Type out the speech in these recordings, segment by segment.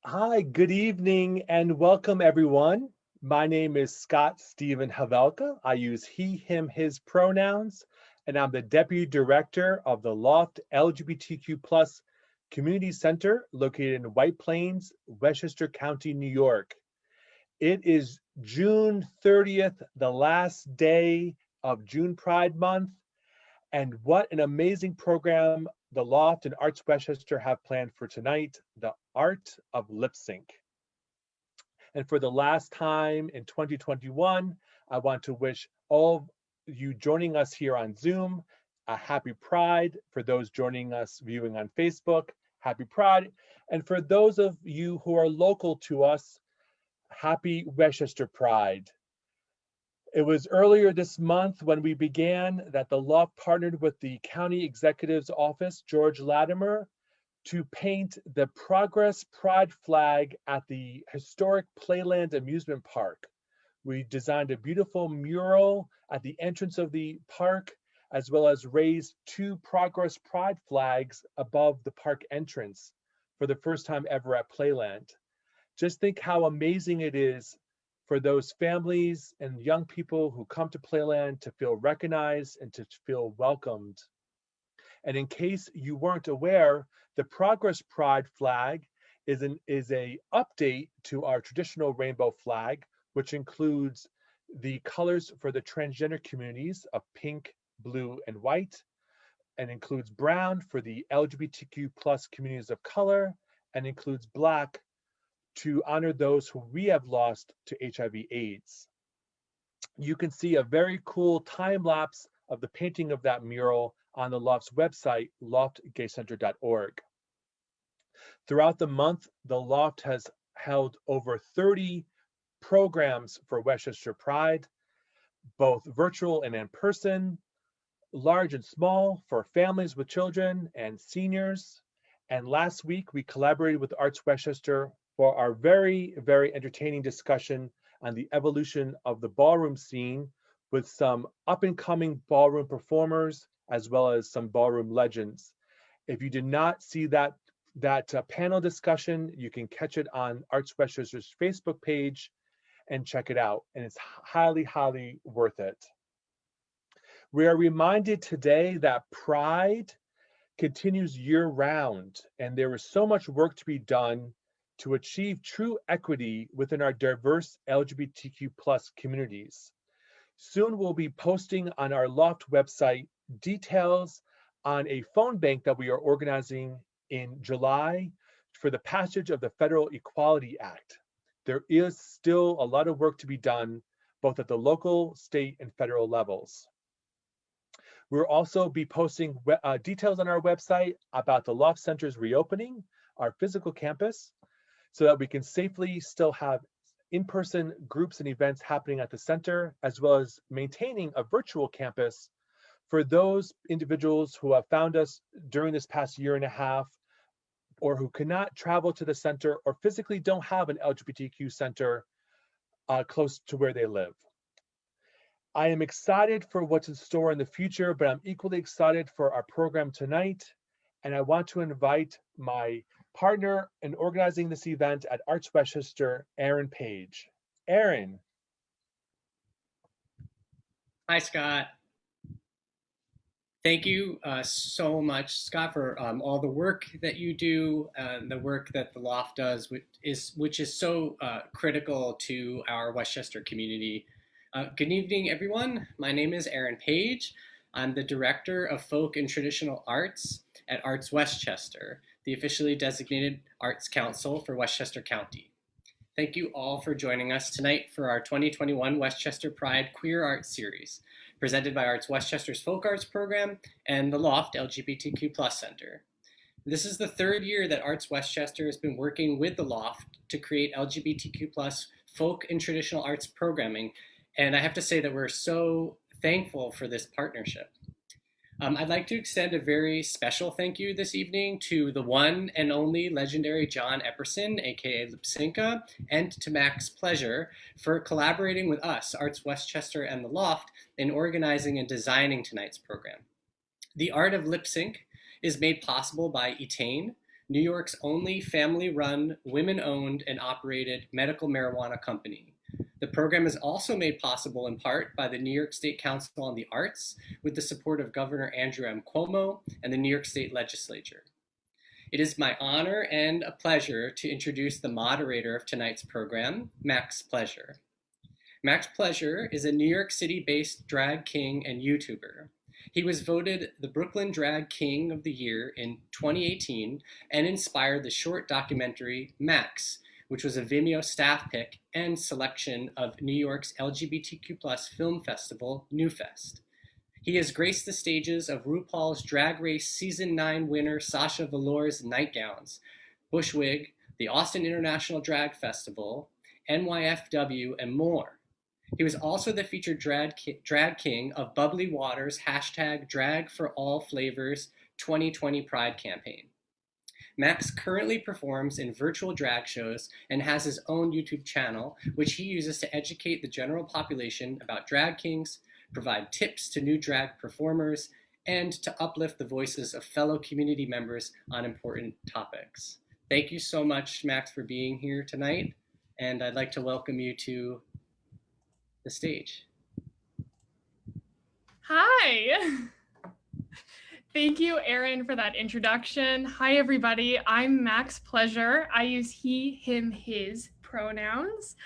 Hi, good evening, and welcome everyone. My name is Scott Stephen Havelka. I use he, him, his pronouns, and I'm the Deputy Director of the Loft LGBTQ Plus Community Center located in White Plains, Westchester County, New York. It is June 30th, the last day of June Pride Month, and what an amazing program the Loft and Arts Westchester have planned for tonight, the Art of Lip Sync. And for the last time in 2021, I want to wish all of you joining us here on Zoom a happy Pride. For those joining us viewing on Facebook, happy Pride. And for those of you who are local to us, happy Westchester Pride. It was earlier this month when we began that the Loft partnered with the County Executive's Office, George Latimer, to paint the Progress Pride flag at the historic Playland Amusement Park. We designed a beautiful mural at the entrance of the park, as well as raised two Progress Pride flags above the park entrance for the first time ever at Playland. Just think how amazing it is for those families and young people who come to Playland to feel recognized and to feel welcomed. And in case you weren't aware, the Progress Pride flag is a update to our traditional rainbow flag, which includes the colors for the transgender communities of pink, blue, and white, and includes brown for the LGBTQ plus communities of color, and includes black to honor those who we have lost to HIV/AIDS. You can see a very cool time lapse of the painting of that mural on the Loft's website, loftgaycenter.org. Throughout the month, the Loft has held over 30 programs for Westchester Pride, both virtual and in person, large and small for families with children and seniors. And last week, we collaborated with Arts Westchester for our very, very entertaining discussion on the evolution of the ballroom scene with some up and coming ballroom performers, as well as some ballroom legends. If you did not see that panel discussion, you can catch it on Arts Westchester's Facebook page and check it out. And it's highly, highly worth it. We are reminded today that Pride continues year round, and there is so much work to be done to achieve true equity within our diverse LGBTQ plus communities. Soon we'll be posting on our Loft website details on a phone bank that we are organizing in July for the passage of the Federal Equality Act. There is still a lot of work to be done, both at the local, state, and federal levels. We'll also be posting details on our website about the Loft Center's reopening, our physical campus, so that we can safely still have in-person groups and events happening at the center, as well as maintaining a virtual campus for those individuals who have found us during this past year and a half, or who cannot travel to the center or physically don't have an LGBTQ center close to where they live. I am excited for what's in store in the future, but I'm equally excited for our program tonight. And I want to invite my partner in organizing this event at Arts Westchester, Aaron Page. Aaron. Hi, Scott. Thank you so much, Scott, for all the work that you do, the work that the Loft does, which is so critical to our Westchester community. Good evening, everyone. My name is Aaron Page. I'm the Director of Folk and Traditional Arts at Arts Westchester, the officially designated Arts Council for Westchester County. Thank you all for joining us tonight for our 2021 Westchester Pride Queer Arts Series, presented by Arts Westchester's Folk Arts Program and the Loft LGBTQ Plus Center. This is the third year that Arts Westchester has been working with the Loft to create LGBTQ plus folk and traditional arts programming, and I have to say that we're so thankful for this partnership. I'd like to extend a very special thank you this evening to the one and only legendary John Epperson, aka Lipsinka, and to Max Pleasure for collaborating with us, Arts Westchester and the Loft, in organizing and designing tonight's program. The art of lip sync is made possible by Etain, New York's only family-run, women-owned, and operated medical marijuana company. The program is also made possible in part by the New York State Council on the Arts, with the support of Governor Andrew M. Cuomo and the New York State Legislature. It is my honor and a pleasure to introduce the moderator of tonight's program, Max Pleasure. Max Pleasure is a New York City-based drag king and YouTuber. He was voted the Brooklyn Drag King of the Year in 2018 and inspired the short documentary Max, which was a Vimeo staff pick and selection of New York's LGBTQ+ film festival, NewFest. He has graced the stages of RuPaul's Drag Race Season 9 winner Sasha Velour's Nightgowns, Bushwig, the Austin International Drag Festival, NYFW, and more. He was also the featured drag king of Bubbly Water's #DragForAllFlavors 2020 Pride campaign. Max currently performs in virtual drag shows and has his own YouTube channel, which he uses to educate the general population about drag kings, provide tips to new drag performers, and to uplift the voices of fellow community members on important topics. Thank you so much, Max, for being here tonight, and I'd like to welcome you to the stage. Hi. Thank you, Aaron, for that introduction. Hi, everybody. I'm Max Pleasure. I use he, him, his pronouns.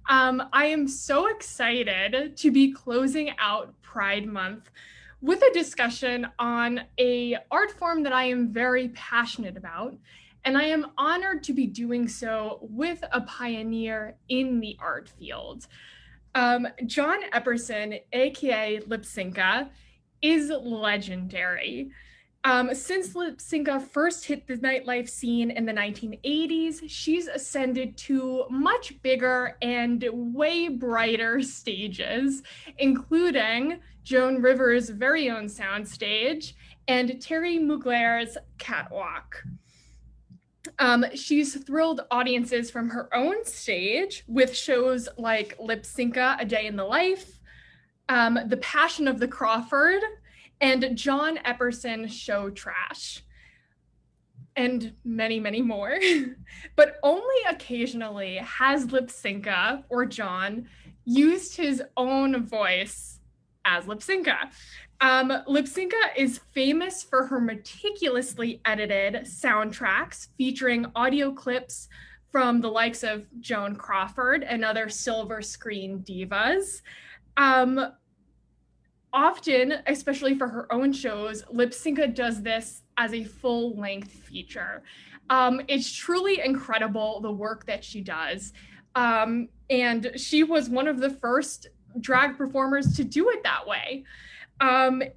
I am so excited to be closing out Pride Month with a discussion on an art form that I am very passionate about, and I am honored to be doing so with a pioneer in the art field. John Epperson, aka Lypsinka, is legendary. Since Lypsinka first hit the nightlife scene in the 1980s, she's ascended to much bigger and way brighter stages, including Joan Rivers' very own soundstage and Terry Mugler's Catwalk. She's thrilled audiences from her own stage with shows like Lypsinka, A Day in the Life, The Passion of the Crawford, and John Epperson Show Trash, and many, many more. But only occasionally has Lypsinka, or John, used his own voice as Lypsinka. Lypsinka is famous for her meticulously edited soundtracks featuring audio clips from the likes of Joan Crawford and other silver screen divas. Often, especially for her own shows, Lypsinka does this as a full-length feature. It's truly incredible, the work that she does. And she was one of the first drag performers to do it that way.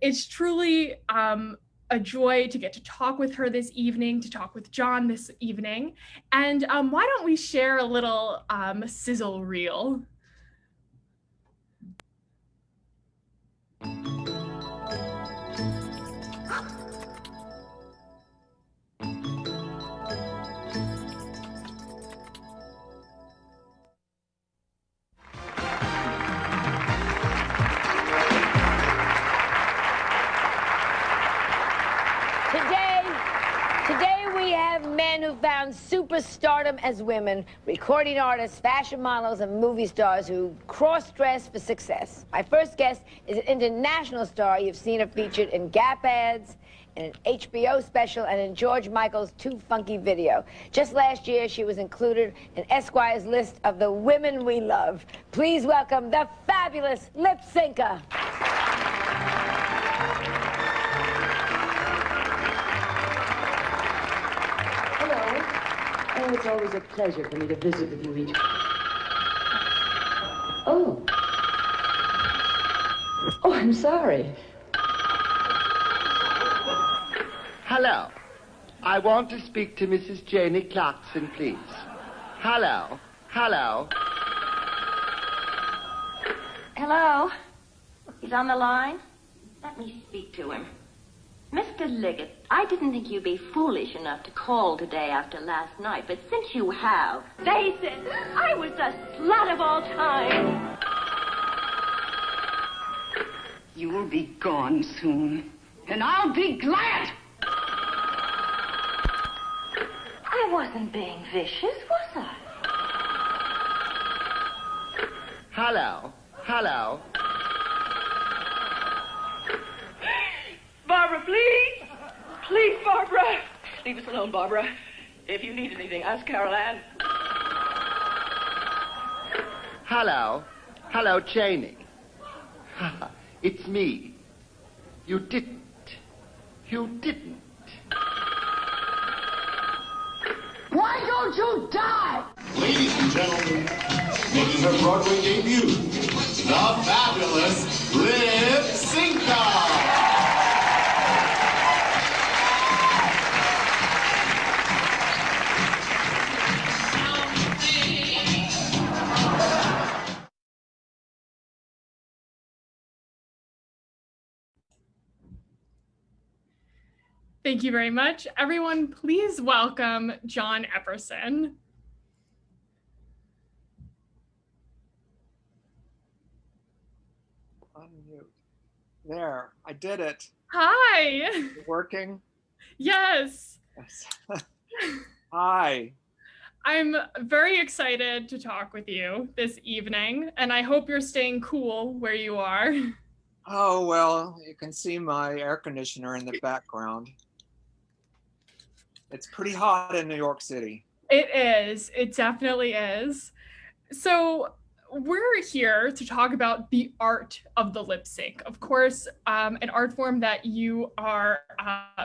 It's truly a joy to get to talk with her this evening, to talk with John this evening. And why don't we share a little sizzle reel? Today we have men who found superstardom as women, recording artists, fashion models, and movie stars who cross-dress for success. My first guest is an international star. You've seen her featured in Gap ads, in an HBO special, and in George Michael's Too Funky video. Just last year, she was included in Esquire's list of the women we love. Please welcome the fabulous Lypsinka. Oh, it's always a pleasure for me to visit with you each... Oh. Oh, I'm sorry. Hello. I want to speak to Mrs. Janie Clarkson, please. Hello. Hello. Hello? He's on the line? Let me speak to him. Mr. Liggett, I didn't think you'd be foolish enough to call today after last night, but since you have, face it, I was the slut of all time. You will be gone soon, and I'll be glad. wasn't being vicious, was I? Hello. Hello. Barbara, please. Please, Barbara. Leave us alone, Barbara. If you need anything, ask Carol Ann. Hello. Hello, Cheney. It's me. You didn't. You didn't. Why don't you die? Ladies and gentlemen, making her Broadway debut, the fabulous Lip Sync. Thank you very much. Everyone, please welcome John Epperson. Unmute. There, I did it. Hi. Working? Yes. Yes. Hi. I'm very excited to talk with you this evening, and I hope you're staying cool where you are. Oh, well, you can see my air conditioner in the background. It's pretty hot in New York City. It is. It definitely is. So we're here to talk about the art of the lip sync. Of course, an art form that you are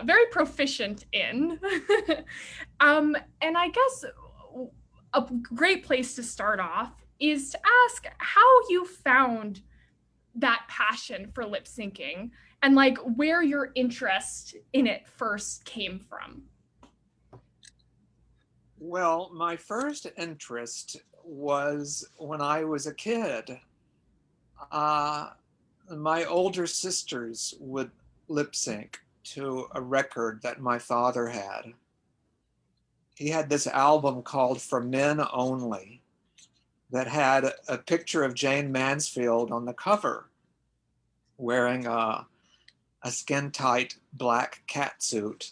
very proficient in. And I guess a great place to start off is to ask how you found that passion for lip syncing and like where your interest in it first came from. Well, my first interest was when I was a kid. My older sisters would lip sync to a record that my father had. He had this album called For Men Only that had a picture of Jane Mansfield on the cover wearing a skin-tight black catsuit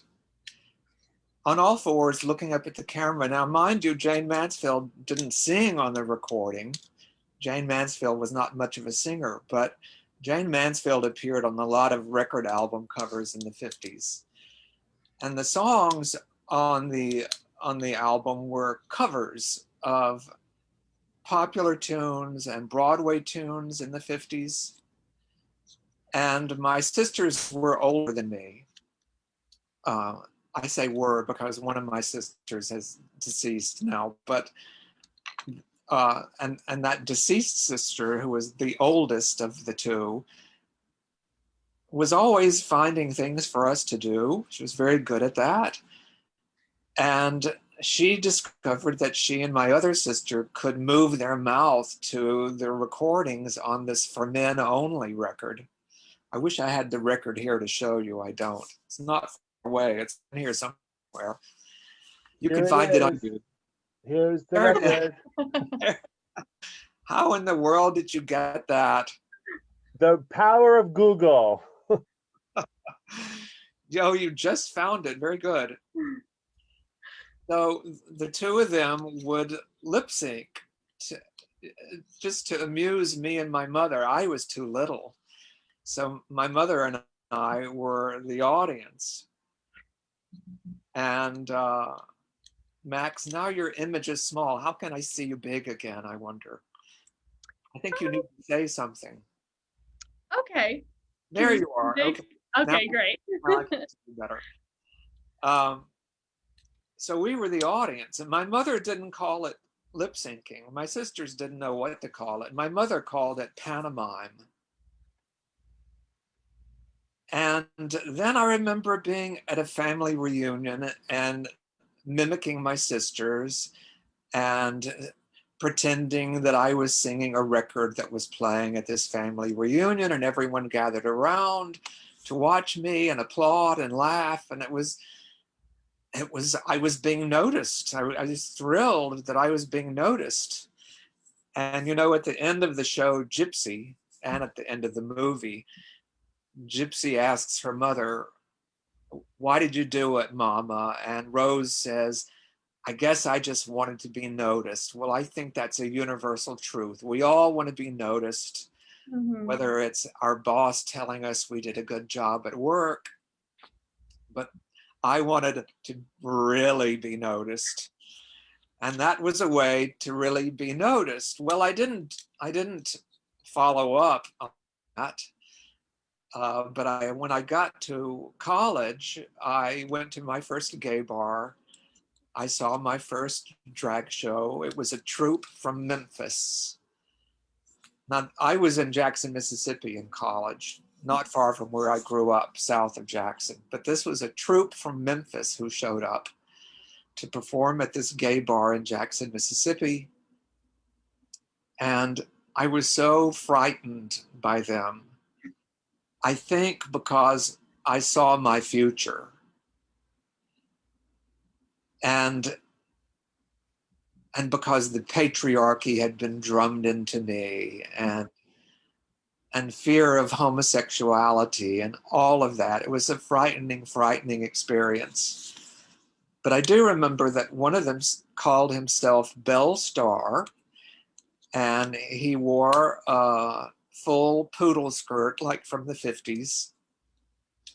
on all fours looking up at the camera. Now, mind you, Jane Mansfield didn't sing on the recording. Jane Mansfield was not much of a singer, but Jane Mansfield appeared on a lot of record album covers in the 50s. And the songs on the album were covers of popular tunes and Broadway tunes in the 50s. And my sisters were older than me. I say were because one of my sisters has deceased now, but and that deceased sister, who was the oldest of the two, was always finding things for us to do. She was very good at that. And she discovered that she and my other sister could move their mouth to the recordings on this For Men Only record. I wish I had the record here to show you. I don't. It's not far away. It's in here somewhere. You Here can it find it on is. YouTube. Here's the There it record. How in the world did you get that? The power of Google. Yo, you just found it. Very good. So the two of them would lip sync just to amuse me and my mother. I was too little. So my mother and I were the audience. And Max, now your image is small. How can I see you big again, I wonder? I think you need to say something. Okay. There you are. Big? Okay, Okay, great. now I can see you better. So we were the audience, and my mother didn't call it lip syncing. My sisters didn't know what to call it. My mother called it pantomime. And then I remember being at a family reunion and mimicking my sisters and pretending that I was singing a record that was playing at this family reunion, and everyone gathered around to watch me and applaud and laugh. And I was being noticed. I was thrilled that I was being noticed. And, you know, at the end of the show, Gypsy, and at the end of the movie, Gypsy asks her mother, "Why did you do it, Mama?" And Rose says, I guess I just wanted to be noticed. Well, I think that's a universal truth. We all want to be noticed, whether it's our boss telling us we did a good job at work, but I wanted to really be noticed. And that was a way to really be noticed. Well, I didn't follow up on that. But when I got to college, I went to my first gay bar. I saw my first drag show. It was a troupe from Memphis. Now, I was in Jackson, Mississippi in college, not far from where I grew up, south of Jackson. But this was a troupe from Memphis who showed up to perform at this gay bar in Jackson, Mississippi. And I was so frightened by them. I think because I saw my future. And because the patriarchy had been drummed into me, and fear of homosexuality and all of that. It was a frightening experience. But I do remember that one of them called himself Belle Star, and he wore a full poodle skirt, like from the 50s,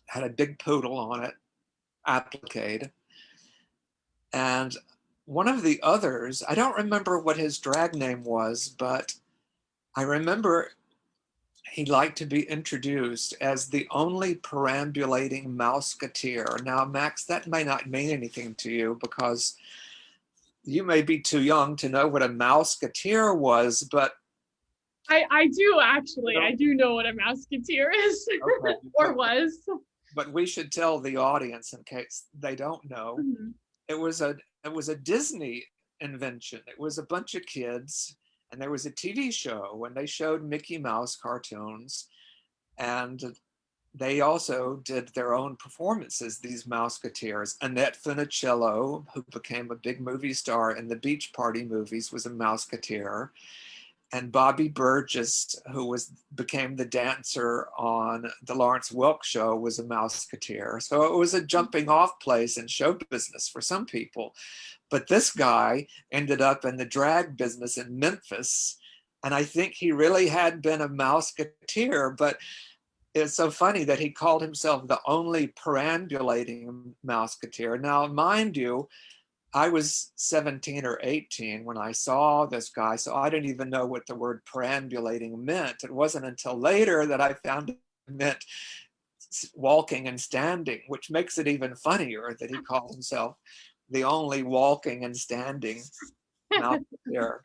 had a big poodle on it, appliqued. And one of the others, I don't remember what his drag name was, but I remember he liked to be introduced as the only perambulating mouseketeer. Now, Max, that may not mean anything to you because you may be too young to know what a mouseketeer was, but I do actually. I do know what a mouseketeer is, okay, or was. But we should tell the audience in case they don't know. Mm-hmm. It was a Disney invention. It was a bunch of kids, and there was a TV show, and they showed Mickey Mouse cartoons, and they also did their own performances, these mouseketeers. Annette Funicello, who became a big movie star in the Beach Party movies, was a mouseketeer. And Bobby Burgess, who became the dancer on the Lawrence Welk Show, was a mouseketeer. So it was a jumping off place in show business for some people. But this guy ended up in the drag business in Memphis. And I think he really had been a mouseketeer, but it's so funny that he called himself the only perambulating mouseketeer. Now, mind you, I was 17 or 18 when I saw this guy, so I didn't even know what the word perambulating meant. It wasn't until later that I found it meant walking and standing, which makes it even funnier that he called himself the only walking and standing mouseketeer.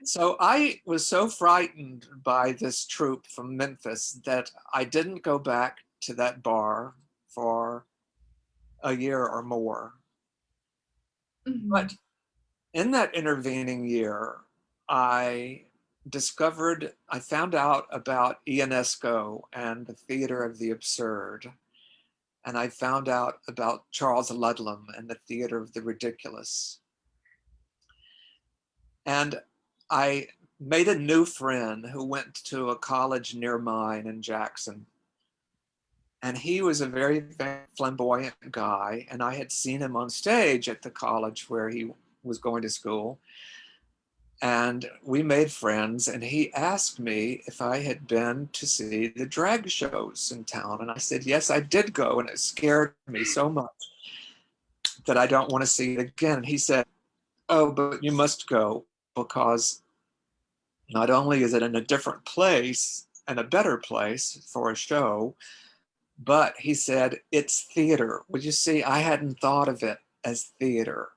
So I was so frightened by this troupe from Memphis that I didn't go back to that bar for a year or more. Mm-hmm. But in that intervening year, I found out about Ionesco and the Theater of the Absurd. And I found out about Charles Ludlam and the Theater of the Ridiculous. And I made a new friend who went to a college near mine in Jackson. And he was a very flamboyant guy. And I had seen him on stage at the college where he was going to school. And we made friends. And he asked me if I had been to see the drag shows in town. And I said, yes, I did go. And it scared me so much that I don't want to see it again. And he said, oh, but you must go, because not only is it in a different place and a better place for a show, but he said, it's theater. Well, you see, I hadn't thought of it as theater.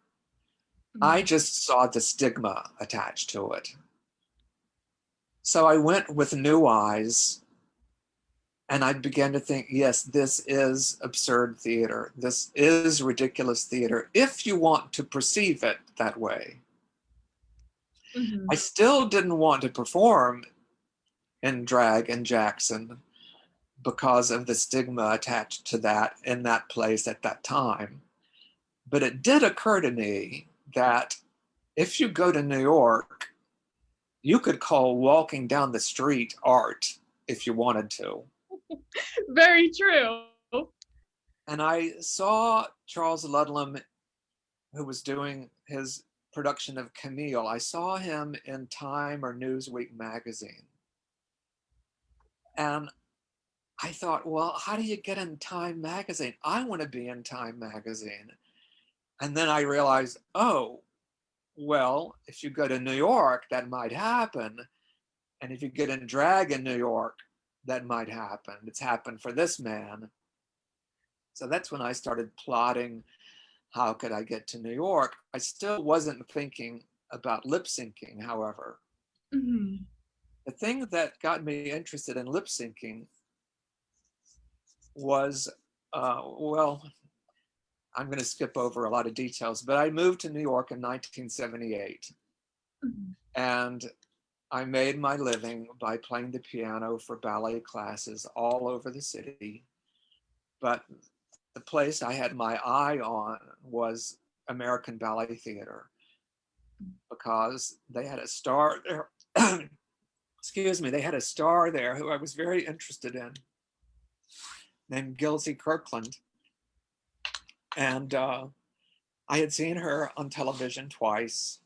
Mm-hmm. I just saw the stigma attached to it. So I went with new eyes, and I began to think, yes, this is absurd theater. This is ridiculous theater, if you want to perceive it that way. Mm-hmm. I still didn't want to perform in drag in Jackson because of the stigma attached to that in that place at that time. But it did occur to me that if you go to New York, you could call walking down the street art if you wanted to. Very true. And I saw Charles Ludlam who was doing his production of Camille. I saw him in Time or Newsweek magazine. And I thought, well, how do you get in Time magazine? I want to be in Time magazine. And then I realized, oh, well, if you go to New York, that might happen. And if you get in drag in New York, that might happen. It's happened for this man. So that's when I started plotting, how could I get to New York? I still wasn't thinking about lip syncing, however. Mm-hmm. The thing that got me interested in lip syncing was, well, I'm going to skip over a lot of details, but I moved to New York in 1978. Mm-hmm. And I made my living by playing the piano for ballet classes all over the city. But the place I had my eye on was American Ballet Theater, because they had a star there. Excuse me, they had a star there who I was very interested in, named Gilsey Kirkland. And I had seen her on television twice,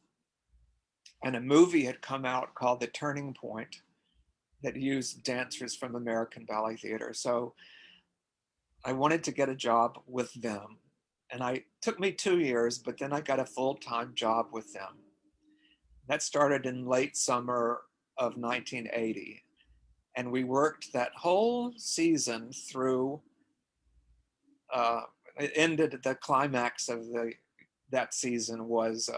and a movie had come out called The Turning Point that used dancers from American Ballet Theater. So I wanted to get a job with them. And it took me 2 years, but then I got a full-time job with them. That started in late summer of 1980. And we worked that whole season through, it ended, the climax of that season was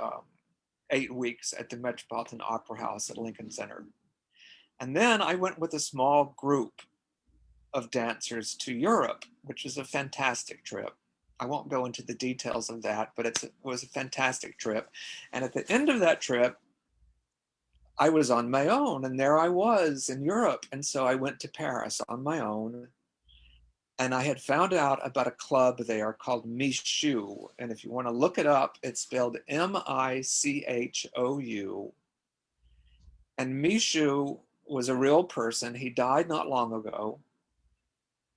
8 weeks at the Metropolitan Opera House at Lincoln Center. And then I went with a small group of dancers to Europe, which was a fantastic trip. I won't go into the details of that, but it was a fantastic trip. And at the end of that trip, I was on my own, and there I was in Europe. And so I went to Paris on my own. And I had found out about a club there called Michou. And if you want to look it up, it's spelled M-I-C-H-O-U. And Michou was a real person. He died not long ago.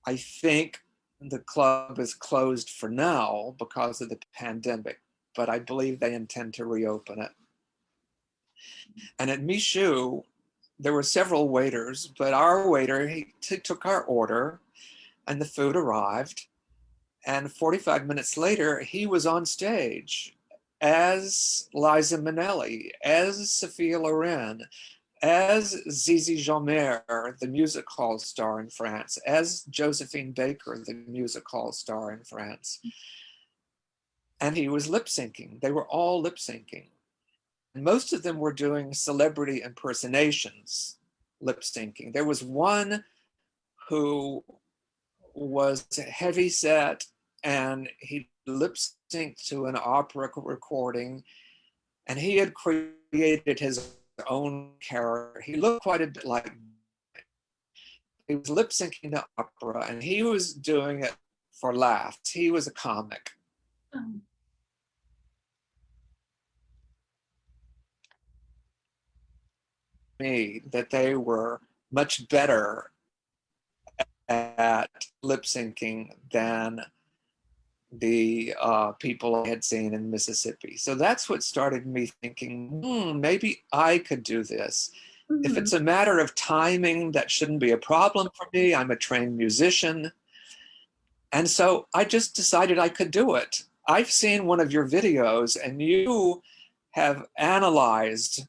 I think the club is closed for now because of the pandemic, but I believe they intend to reopen it. And at Michou, there were several waiters, but our waiter, he took our order, and the food arrived. And 45 minutes later, he was on stage as Liza Minnelli, as Sophia Loren, as Zizi Jeanmaire, the music hall star in France, as Josephine Baker, the music hall star in France. And he was lip syncing. They were all lip syncing. And most of them were doing celebrity impersonations, lip syncing. There was one who was heavy set, and he lip synced to an opera recording, and he had created his own character. He looked quite a bit like, he was lip syncing to opera, and he was doing it for laughs. He was a comic. Me that they were much better at lip syncing than the people I had seen in Mississippi. So that's what started me thinking, maybe I could do this. Mm-hmm. If it's a matter of timing, that shouldn't be a problem for me. I'm a trained musician. And so I just decided I could do it. I've seen one of your videos, and you have analyzed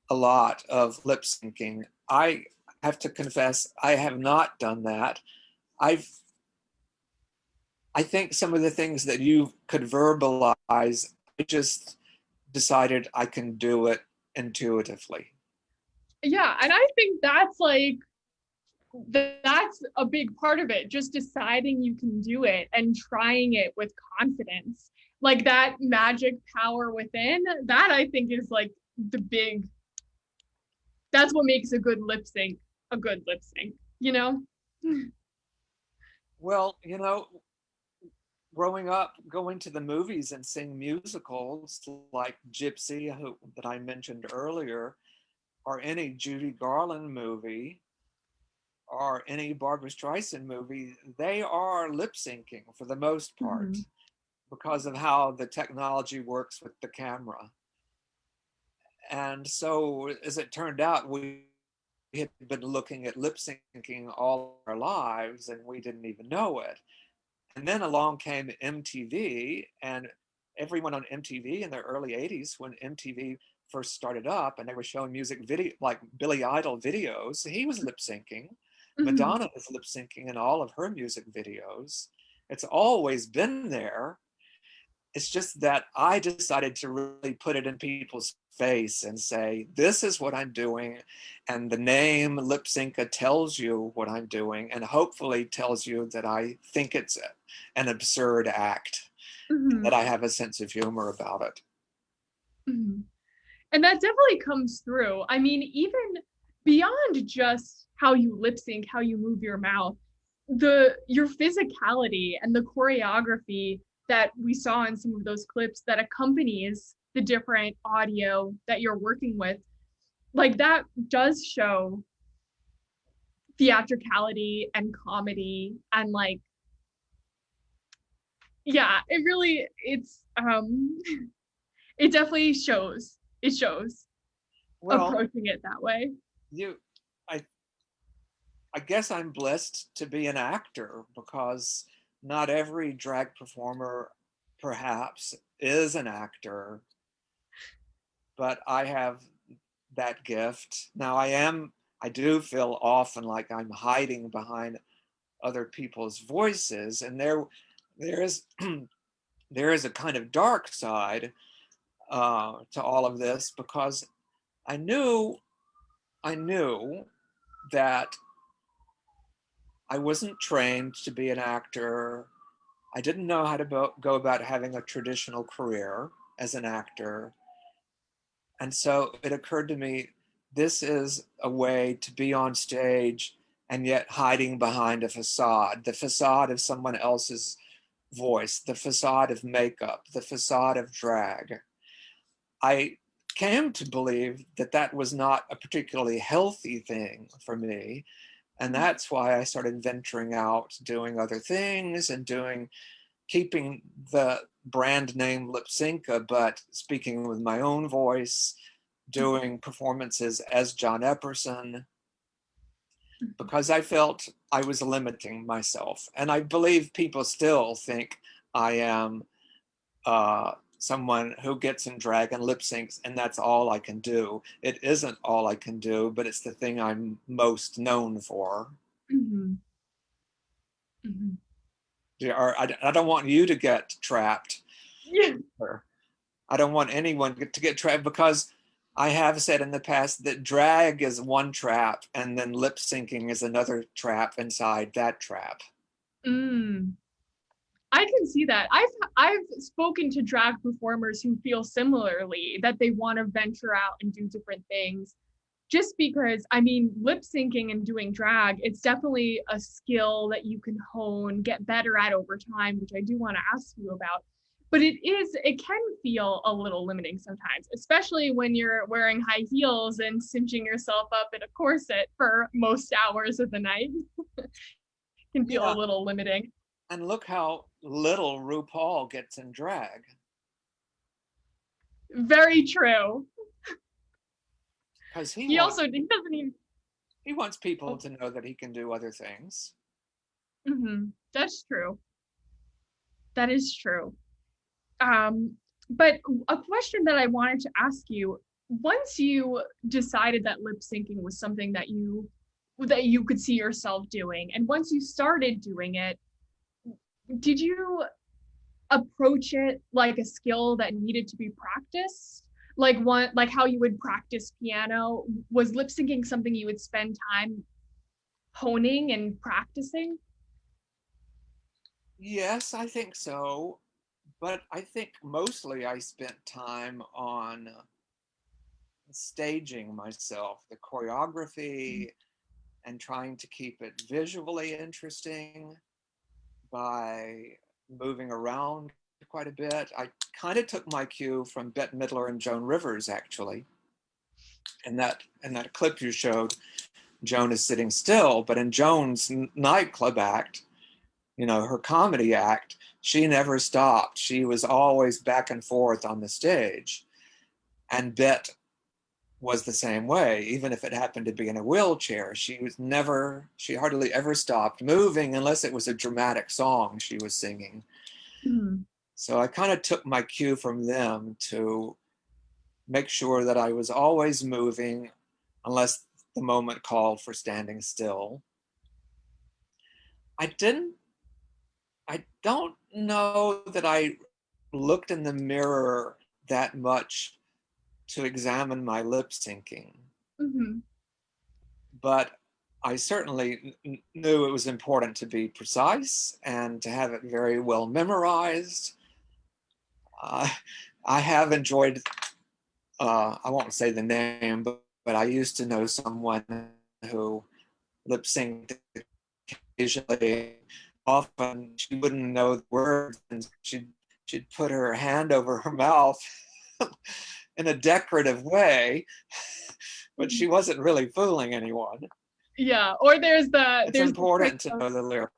a lot of lip syncing. I have to confess, I have not done that. I think some of the things that you could verbalize, I just decided I can do it intuitively. Yeah, and I think that's a big part of it, just deciding you can do it and trying it with confidence. Like that magic power within, that I think is like that's what makes a good lip sync, you know? Well, you know, growing up, going to the movies and seeing musicals like Gypsy, that I mentioned earlier, or any Judy Garland movie, or any Barbra Streisand movie, they are lip syncing for the most part. Mm-hmm. because of how the technology works with the camera. And so as it turned out, we had been looking at lip syncing all our lives and we didn't even know it. And then along came MTV, and everyone on MTV in the early 80s, when MTV first started up and they were showing music video, like Billy Idol videos, he was lip syncing. Madonna was lip syncing in all of her music videos. It's always been there. It's just that I decided to really put it in people's face and say, this is what I'm doing. And the name Lip Synca tells you what I'm doing, and hopefully tells you that I think it's an absurd act, that I have a sense of humor about it. And that definitely comes through. I mean, even beyond just how you lip sync, how you move your mouth, your physicality and the choreography that we saw in some of those clips that accompanies the different audio that you're working with, like that does show theatricality and comedy, and like, yeah, it definitely shows. It shows, well, approaching it that way. I guess I'm blessed to be an actor, because not every drag performer perhaps is an actor, but I have that gift. Now I do feel often like I'm hiding behind other people's voices, and there is there is a kind of dark side to all of this, because I knew that I wasn't trained to be an actor. I didn't know how to go about having a traditional career as an actor. And so it occurred to me, this is a way to be on stage and yet hiding behind a facade, the facade of someone else's voice, the facade of makeup, the facade of drag. I came to believe that that was not a particularly healthy thing for me. And that's why I started venturing out, doing other things and keeping the brand name Lip Synca, but speaking with my own voice, doing performances as John Epperson, because I felt I was limiting myself. And I believe people still think I am someone who gets in drag and lip syncs, and that's all I can do. It isn't all I can do, but it's the thing I'm most known for. I don't want you to get trapped. Yeah. I don't want anyone to get trapped, because I have said in the past that drag is one trap and then lip syncing is another trap inside that trap. I can see that. I've spoken to drag performers who feel similarly, that they want to venture out and do different things, just because, I mean, lip syncing and doing drag, it's definitely a skill that you can hone, get better at over time, which I do want to ask you about. But it can feel a little limiting sometimes, especially when you're wearing high heels and cinching yourself up in a corset for most hours of the night. Can feel a little limiting. And look how little RuPaul gets in drag. Very true. Because he doesn't even. He wants people to know that he can do other things. That's true. That is true. But a question that I wanted to ask you: once you decided that lip syncing was something that you could see yourself doing, and once you started doing it, did you approach it like a skill that needed to be practiced? Like how you would practice piano? Was lip syncing something you would spend time honing and practicing? Yes, I think so. But I think mostly I spent time on staging myself, the choreography, and trying to keep it visually interesting by moving around quite a bit. I kind of took my cue from Bette Midler and Joan Rivers, actually. In that clip you showed, Joan is sitting still, but in Joan's nightclub act, you know, her comedy act, she never stopped. She was always back and forth on the stage. And Bet was the same way, even if it happened to be in a wheelchair. She hardly ever stopped moving unless it was a dramatic song she was singing. Mhm. So I kind of took my cue from them to make sure that I was always moving unless the moment called for standing still. I don't know that I looked in the mirror that much to examine my lip syncing, Mhm. but I certainly knew it was important to be precise and to have it very well memorized. Uh, I have enjoyed, I won't say the name, but I used to know someone who lip synced occasionally. Often she wouldn't know the words and she'd put her hand over her mouth in a decorative way, but she wasn't really fooling anyone. Yeah, or there's It's important to know the lyrics.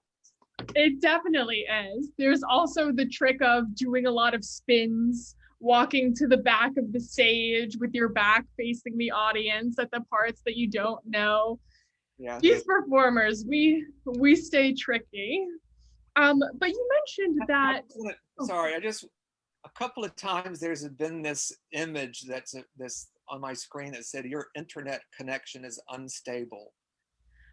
it definitely is. There's also the trick of doing a lot of spins, walking to the back of the stage with your back facing the audience at the parts that you don't know. Yeah. These performers, we stay tricky. But you mentioned that. Sorry, a couple of times there's been this image that's this on my screen that said your internet connection is unstable.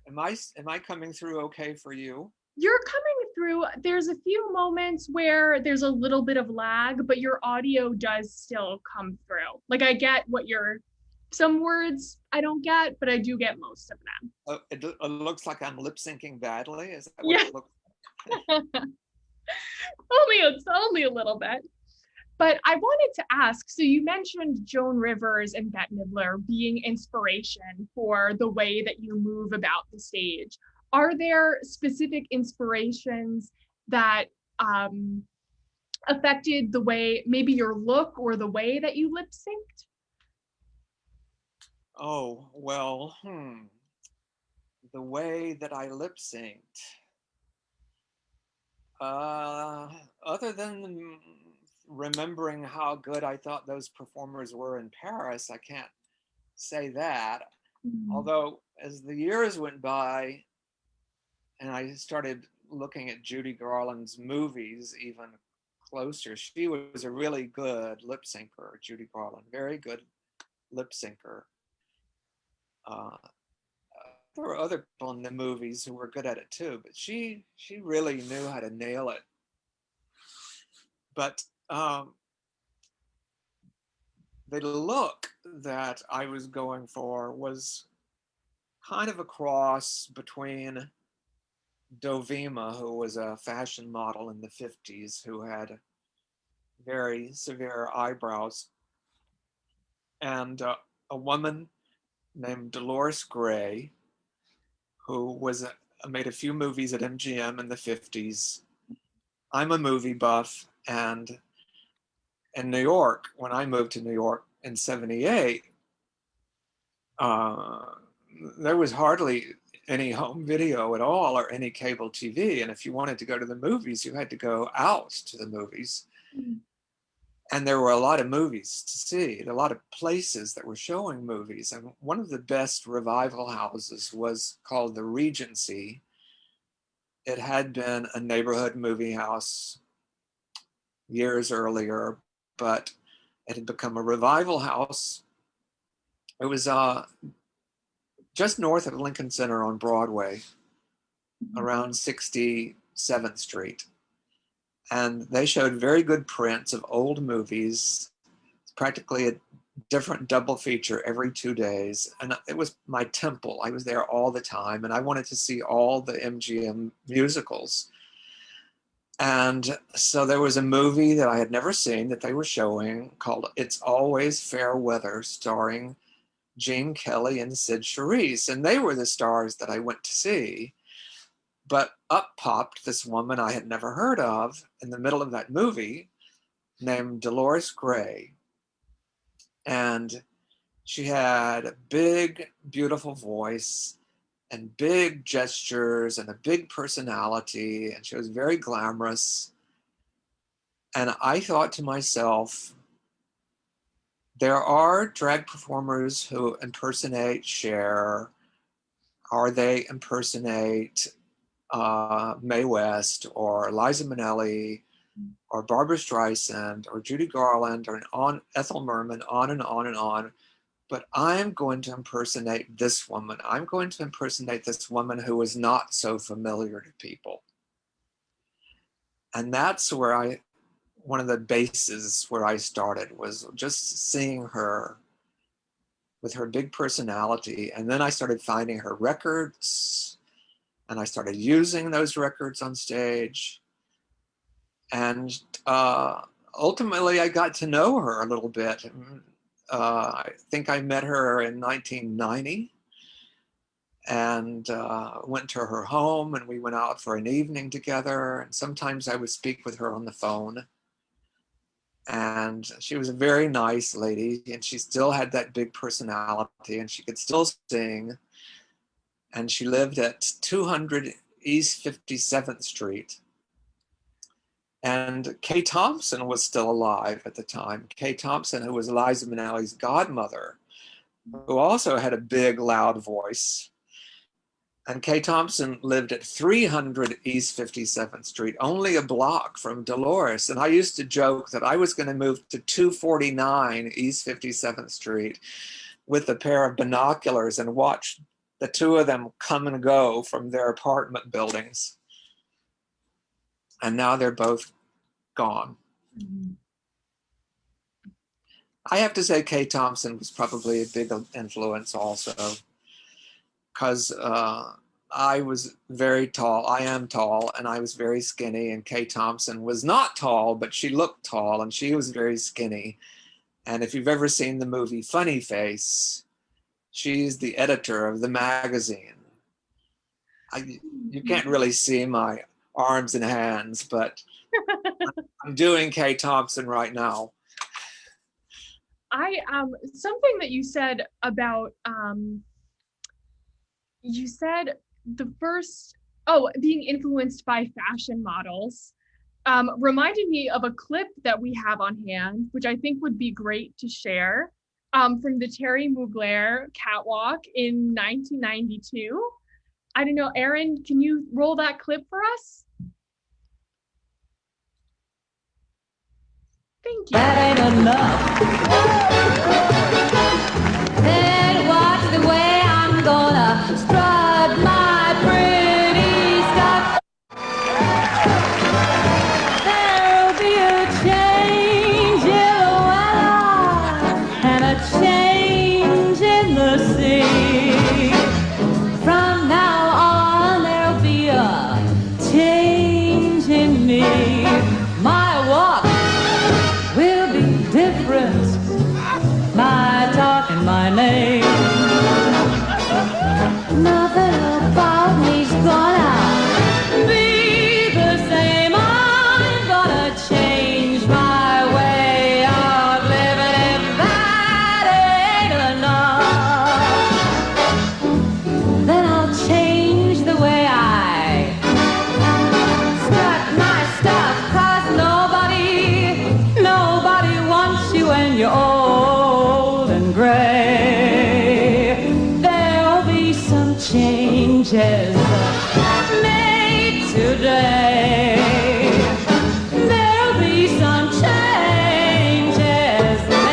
Am I coming through okay for you? You're coming through. There's a few moments where there's a little bit of lag, but your audio does still come through. Like I get some words I don't get, but I do get most of them. It looks like I'm lip syncing badly. Is that what it looks like? It's only a little bit. But I wanted to ask, so you mentioned Joan Rivers and Bette Midler being inspiration for the way that you move about the stage. Are there specific inspirations that affected the way, maybe your look or the way that you lip synced? Oh, well, the way that I lip synced. Other than remembering how good I thought those performers were in Paris, I can't say that. Although as the years went by and I started looking at Judy Garland's movies even closer, she was a really good lip syncer, Judy Garland, very good lip syncer. There were other people in the movies who were good at it too, but she really knew how to nail it. But the look that I was going for was kind of a cross between Dovima, who was a fashion model in the 50s who had very severe eyebrows, and a woman named Dolores Gray, who made a few movies at MGM in the 50s. I'm a movie buff, and in New York, when I moved to New York in '78, there was hardly any home video at all or any cable TV. And if you wanted to go to the movies, you had to go out to the movies. And there were a lot of movies to see, a lot of places that were showing movies. And one of the best revival houses was called the Regency. It had been a neighborhood movie house years earlier, but it had become a revival house. It was just north of Lincoln Center on Broadway, around 67th Street. And they showed very good prints of old movies, practically a different double feature every 2 days. And it was my temple. I was there all the time, and I wanted to see all the MGM musicals. And so there was a movie that I had never seen that they were showing called It's Always Fair Weather, starring Gene Kelly and Sid Charisse. And they were the stars that I went to see. But up popped this woman I had never heard of in the middle of that movie named Dolores Gray. And she had a big, beautiful voice and big gestures and a big personality, and she was very glamorous. And I thought to myself, there are drag performers who impersonate Cher, or they impersonate Mae West or Liza Minnelli or Barbara Streisand or Judy Garland or Ethel Merman, on and on and on. But I'm going to impersonate this woman. I'm going to impersonate this woman who is not so familiar to people. And that's where one of the bases where I started, was just seeing her with her big personality. And then I started finding her records, and I started using those records on stage. And ultimately I got to know her a little bit. I think I met her in 1990, and went to her home, and we went out for an evening together. And sometimes I would speak with her on the phone. And she was a very nice lady, and she still had that big personality, and she could still sing. And she lived at 200 East 57th Street. And Kay Thompson was still alive at the time. Kay Thompson, who was Liza Minnelli's godmother, who also had a big, loud voice. And Kay Thompson lived at 300 East 57th Street, only a block from Dolores. And I used to joke that I was going to move to 249 East 57th Street with a pair of binoculars and watch the two of them come and go from their apartment buildings. And now they're both gone. Mm-hmm. I have to say Kay Thompson was probably a big influence also, because I was very tall. I am tall, and I was very skinny, and Kay Thompson was not tall, but she looked tall, and she was very skinny. And if you've ever seen the movie Funny Face, she's the editor of the magazine. You can't really see my arms and hands, but I'm doing Kay Thompson right now. Something that you said about, you said being influenced by fashion models, reminded me of a clip that we have on hand, which I think would be great to share, from the Thierry Mugler catwalk in 1992. I don't know, Aaron, can you roll that clip for us? Thank you. That ain't enough. Then watch the way I'm gonna strut my pretty stuff. There'll be a change in the weather and a change in the sea. From now on, there'll be a change in me. My walk will be different, my talk and my name. Nothing about me's gonna be the same. I'm gonna change my way of living. If that ain't enough, then I'll change the way I strut my stuff, 'cause nobody wants you when you're old and gray. There'll be some changes made today. There'll be some changes made.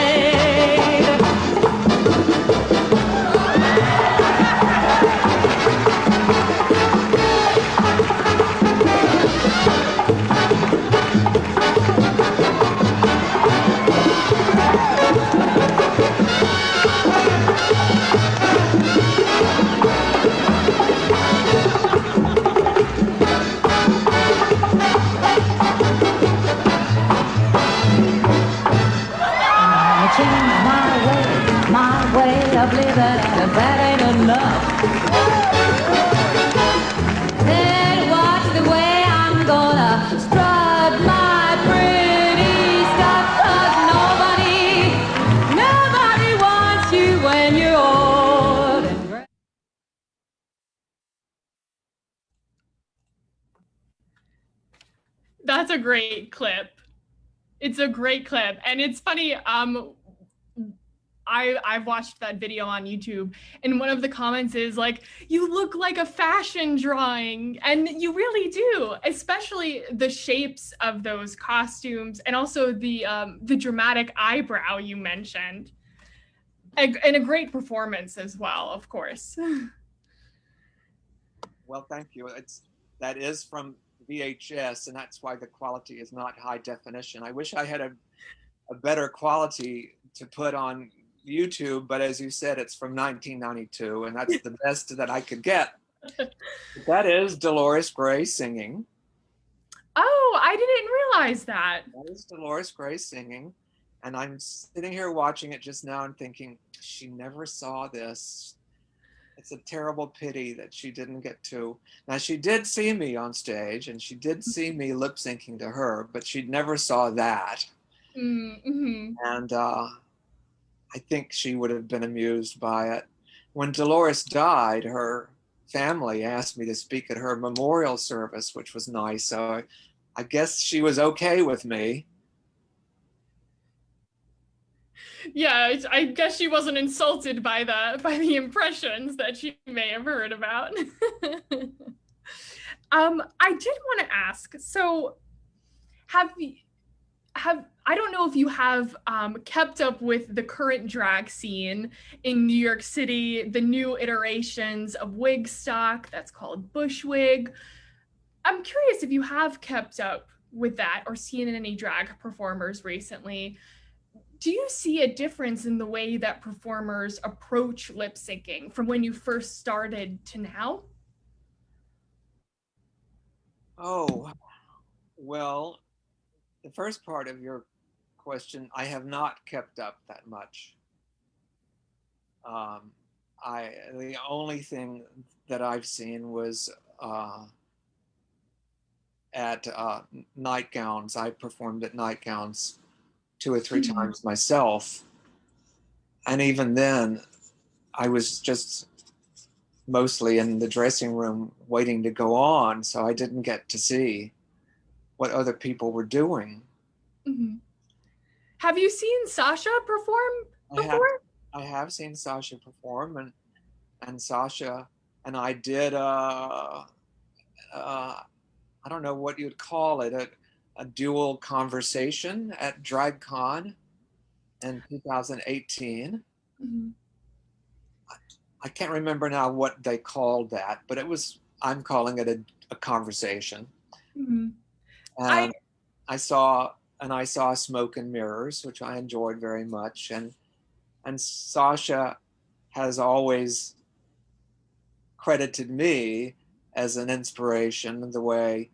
My way of living, and if that ain't enough, That's a great clip. It's a great clip. And it's funny, I've watched that video on YouTube, and one of the comments is like, you look like a fashion drawing. And you really do, especially the shapes of those costumes, and also the dramatic eyebrow you mentioned. And a great performance as well, of course. Well, thank you. That is from VHS, and that's why the quality is not high definition. I wish I had a better quality to put on YouTube, but as you said, it's from 1992, and that's the best that I could get. That is Dolores Gray singing. Oh, I didn't realize that. That is Dolores Gray singing, and I'm sitting here watching it just now and thinking, she never saw this. It's a terrible pity that she didn't get to. Now, she did see me on stage, and she did see me lip syncing to her, but she never saw that. Mm-hmm. And I think she would have been amused by it. When Dolores died, her family asked me to speak at her memorial service, which was nice. So I guess she was okay with me. Yeah, I guess she wasn't insulted by the impressions that she may have heard about. I did want to ask, so I don't know if you have kept up with the current drag scene in New York City, the new iterations of Wigstock, that's called Bushwig. I'm curious if you have kept up with that or seen any drag performers recently. Do you see a difference in the way that performers approach lip syncing from when you first started to now? Oh, well, the first part of your question, I have not kept up that much. The only thing that I've seen was at nightgowns. I performed at nightgowns 2 or 3 times myself. And even then, I was just mostly in the dressing room waiting to go on, so I didn't get to see what other people were doing. Mm-hmm. Have you seen Sasha perform before? I have seen Sasha perform, and Sasha and I did I don't know what you'd call it, a dual conversation at DragCon in 2018. Mm-hmm. I can't remember now what they called that, but I'm calling it a conversation. Mm-hmm. And I saw Smoke and Mirrors, which I enjoyed very much. And Sasha has always credited me as an inspiration the way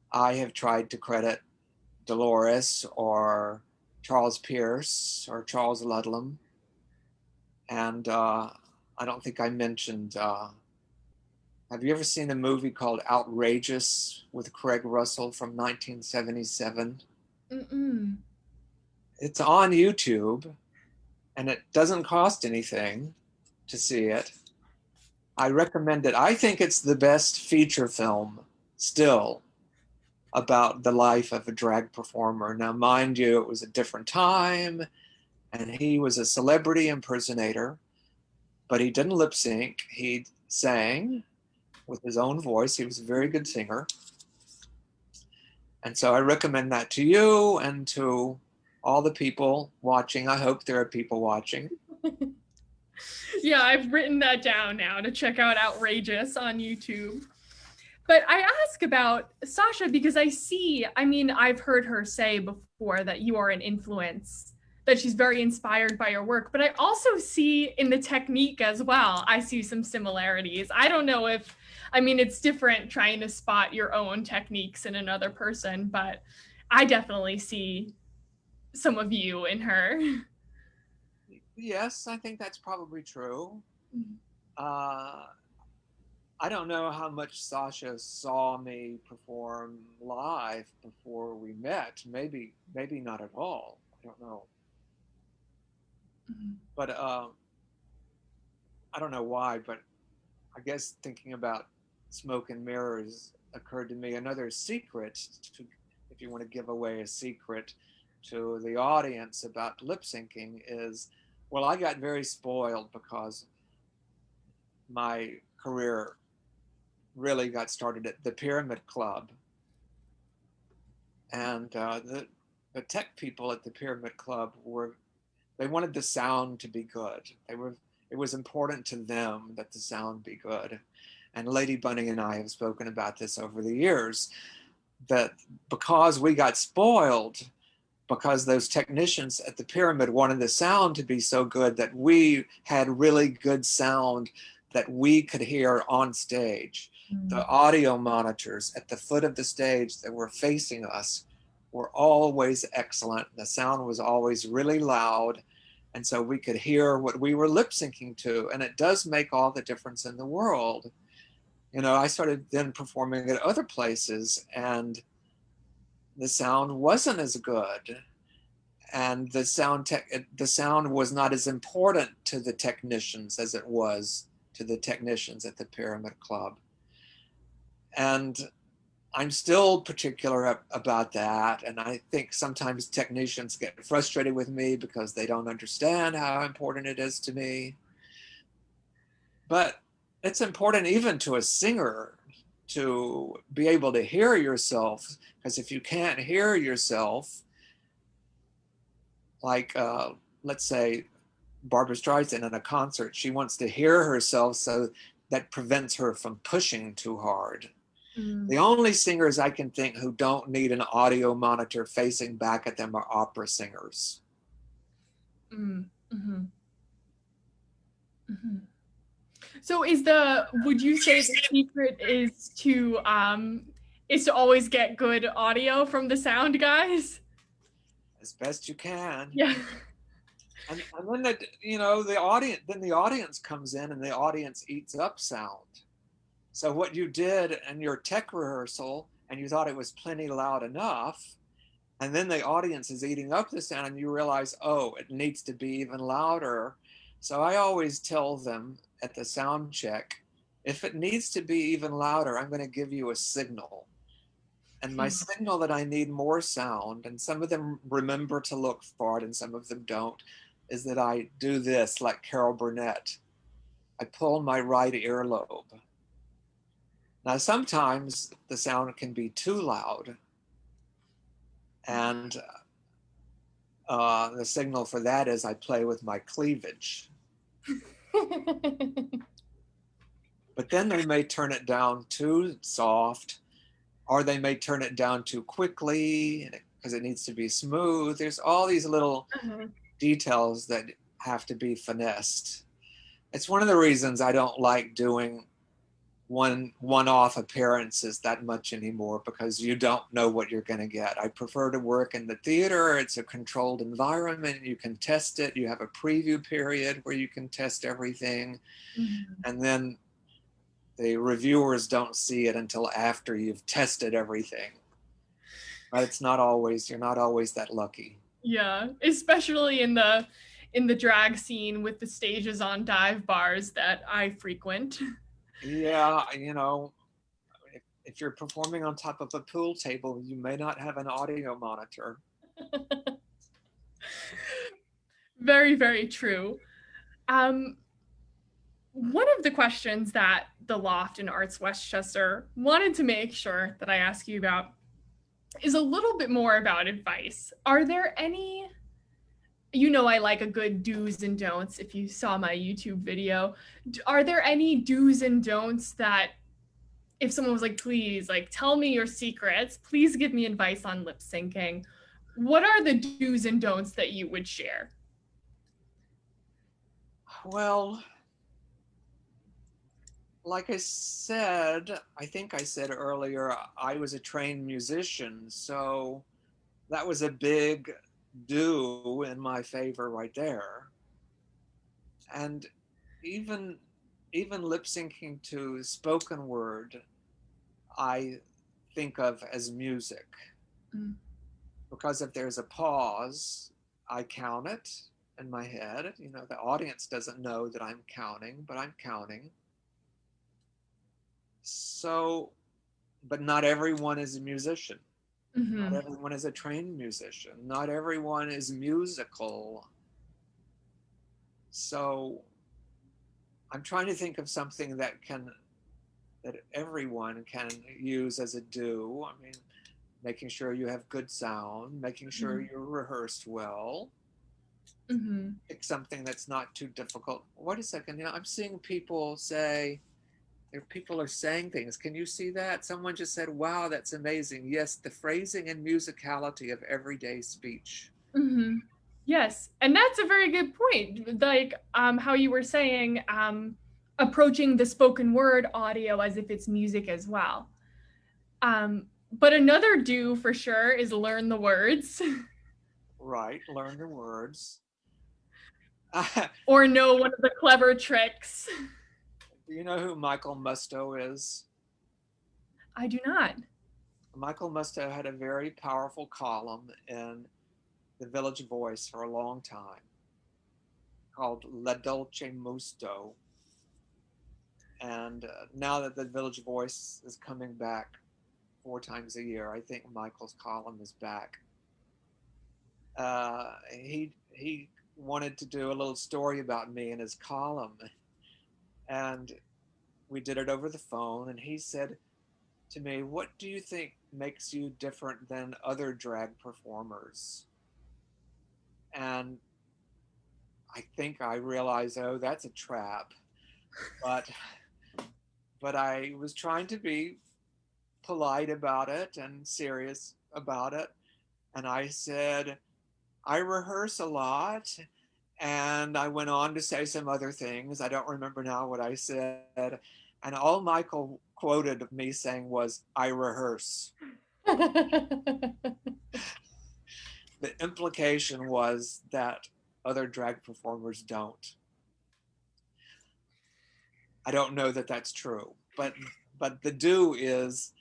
I have tried to credit Dolores or Charles Pierce or Charles Ludlam. And I don't think I mentioned, have you ever seen a movie called Outrageous with Craig Russell from 1977? Mm-mm. It's on YouTube, and it doesn't cost anything to see it. I recommend it. I think it's the best feature film still about the life of a drag performer. Now, mind you, it was a different time, and he was a celebrity impersonator, but he didn't lip sync. He sang with his own voice. He was a very good singer. And so I recommend that to you and to all the people watching. I hope there are people watching. Yeah, I've written that down now to check out Outrageous on YouTube. But I ask about Sasha because I've heard her say before that you are an influence, that she's very inspired by your work, but I also see in the technique as well, I see some similarities. I don't know it's different trying to spot your own techniques in another person, but I definitely see some of you in her. Yes, I think that's probably true. I don't know how much Sasha saw me perform live before we met. Maybe not at all. I don't know. But I don't know why, but I guess thinking about Smoke and Mirrors occurred to me another secret if you want to give away a secret to the audience about lip syncing, is, well, I got very spoiled because my career really got started at the Pyramid Club. And the tech people at the Pyramid Club they wanted the sound to be good. It was important to them that the sound be good. And Lady Bunny and I have spoken about this over the years, that because we got spoiled, because those technicians at the Pyramid wanted the sound to be so good that we had really good sound that we could hear on stage. The audio monitors at the foot of the stage that were facing us were always excellent. The sound was always really loud. And so we could hear what we were lip syncing to. And it does make all the difference in the world. You know, I started then performing at other places and the sound wasn't as good. And the sound was not as important to the technicians as it was to the technicians at the Pyramid Club. And I'm still particular about that. And I think sometimes technicians get frustrated with me because they don't understand how important it is to me. But it's important even to a singer to be able to hear yourself, because if you can't hear yourself, like let's say Barbra Streisand in a concert, she wants to hear herself, so that prevents her from pushing too hard. The only singers I can think who don't need an audio monitor facing back at them are opera singers. So would you say the secret is to always get good audio from the sound guys? As best you can. Yeah. And then the audience comes in and the audience eats up sound. So what you did in your tech rehearsal and you thought it was plenty loud enough, and then the audience is eating up the sound and you realize, oh, it needs to be even louder. So I always tell them at the sound check, if it needs to be even louder, I'm going to give you a signal. And my signal that I need more sound, and some of them remember to look for it and some of them don't, is that I do this like Carol Burnett. I pull my right earlobe. Now, sometimes the sound can be too loud. And the signal for that is I play with my cleavage. But then they may turn it down too soft, or they may turn it down too quickly because it needs to be smooth. There's all these little details that have to be finessed. It's one of the reasons I don't like doing one-off appearances that much anymore, because you don't know what you're going to get. I prefer to work in the theater. It's a controlled environment. You can test it. You have a preview period where you can test everything. And then the reviewers don't see it until after you've tested everything. But you're not always that lucky. Yeah, especially in the drag scene with the stages on dive bars that I frequent. Yeah, if you're performing on top of a pool table, you may not have an audio monitor. Very, very true. One of the questions that the Loft and Arts Westchester wanted to make sure that I ask you about is a little bit more about advice. Are there any, I like a good do's and don'ts if you saw my YouTube video. Are there any do's and don'ts that if someone was like, please, like, tell me your secrets, please give me advice on lip syncing, what are the do's and don'ts that you would share? Well, like I said, I think I said earlier, I was a trained musician, so that was a big do in my favor right there. And even lip syncing to spoken word, I think of as music. Because if there's a pause, I count it in my head. The audience doesn't know that I'm counting, but I'm counting. So, but not everyone is a musician. Mhm. Not everyone is a trained musician. Not everyone is musical. So I'm trying to think of something that everyone can use as a do. I mean, making sure you have good sound, making sure you're rehearsed well. Mhm. Pick something that's not too difficult. Wait a second, I'm seeing people say, people are saying things. Can you see that? Someone just said, wow, that's amazing. Yes, the phrasing and musicality of everyday speech. Mhm. Yes, and that's a very good point. Like how you were saying, approaching the spoken word audio as if it's music as well. But another do for sure is learn the words. Right, learn the words. Or know one of the clever tricks. Do you know who Michael Musto is? I do not. Michael Musto had a very powerful column in the Village Voice for a long time called La Dolce Musto. And now that the Village Voice is coming back 4 times a year, I think Michael's column is back. He wanted to do a little story about me in his column, and we did it over the phone. And he said to me, "What do you think makes you different than other drag performers?" And I think I realized, oh, that's a trap. But I was trying to be polite about it and serious about it. And I said, I rehearse a lot. And I went on to say some other things. I don't remember now what I said. And all Michael quoted of me saying was, I rehearse. The implication was that other drag performers don't. I don't know that that's true, but the do is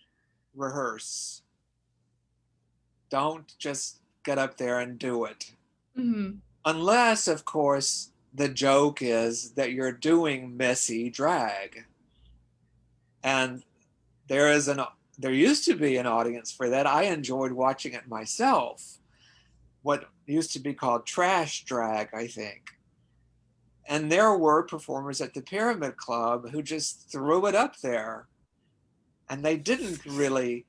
rehearse. Don't just get up there and do it. Mm-hmm. Unless, of course, the joke is that you're doing messy drag. And there used to be an audience for that. I enjoyed watching it myself. What used to be called trash drag, I think. And there were performers at the Pyramid Club who just threw it up there. And they didn't really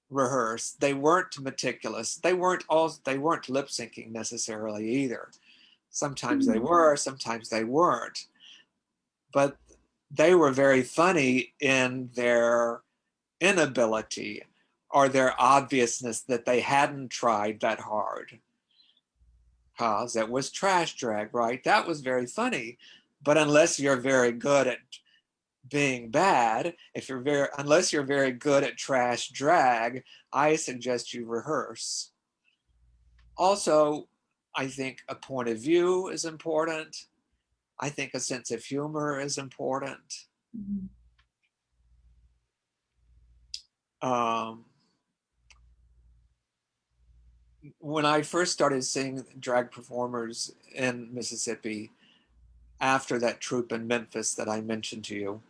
rehearse. They weren't meticulous. They weren't lip syncing necessarily either. Sometimes they were, sometimes they weren't. But they were very funny in their inability or their obviousness that they hadn't tried that hard. Because it was trash drag, right? That was very funny. But unless you're very good at being bad, unless you're very good at trash drag, I suggest you rehearse. Also, I think a point of view is important. I think a sense of humor is important. When I first started seeing drag performers in Mississippi, after that troupe in Memphis that I mentioned to you,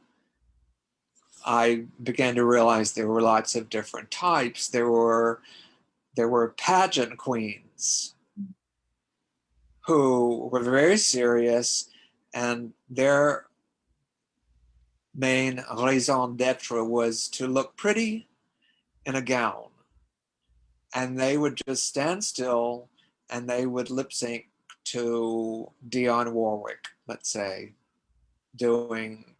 I began to realize there were lots of different types. There were pageant queens who were very serious, and their main raison d'etre was to look pretty in a gown. And they would just stand still and they would lip sync to Dionne Warwick, let's say, doing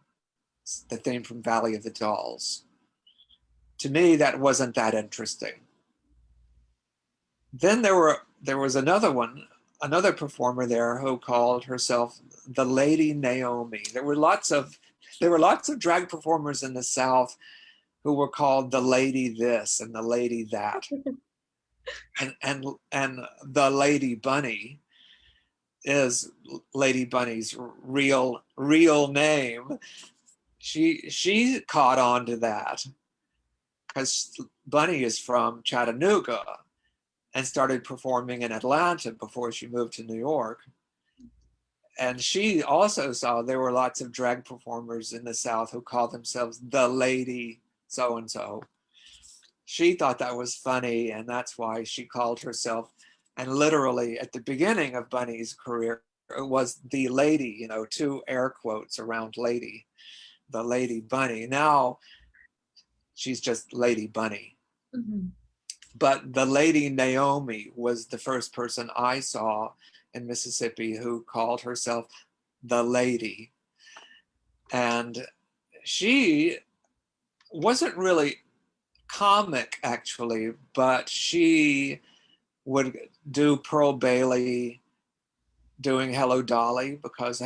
the theme from Valley of the Dolls. To me, that wasn't that interesting. Then there was another performer there who called herself the Lady Naomi. There were lots of drag performers in the South who were called the Lady this and the Lady that. And the Lady Bunny is Lady Bunny's real name. She caught on to that because Bunny is from Chattanooga and started performing in Atlanta before she moved to New York. And she also saw there were lots of drag performers in the South who called themselves the Lady so-and-so. she thought that was funny, and that's why she called herself, and literally at the beginning of Bunny's career, it was the lady, you know, 2 air quotes around lady, the Lady Bunny. Now she's just Lady Bunny. Mm-hmm. But the Lady Naomi was the first person I saw in Mississippi who called herself the Lady. And she wasn't really comic, actually, but she would do Pearl Bailey doing Hello Dolly, because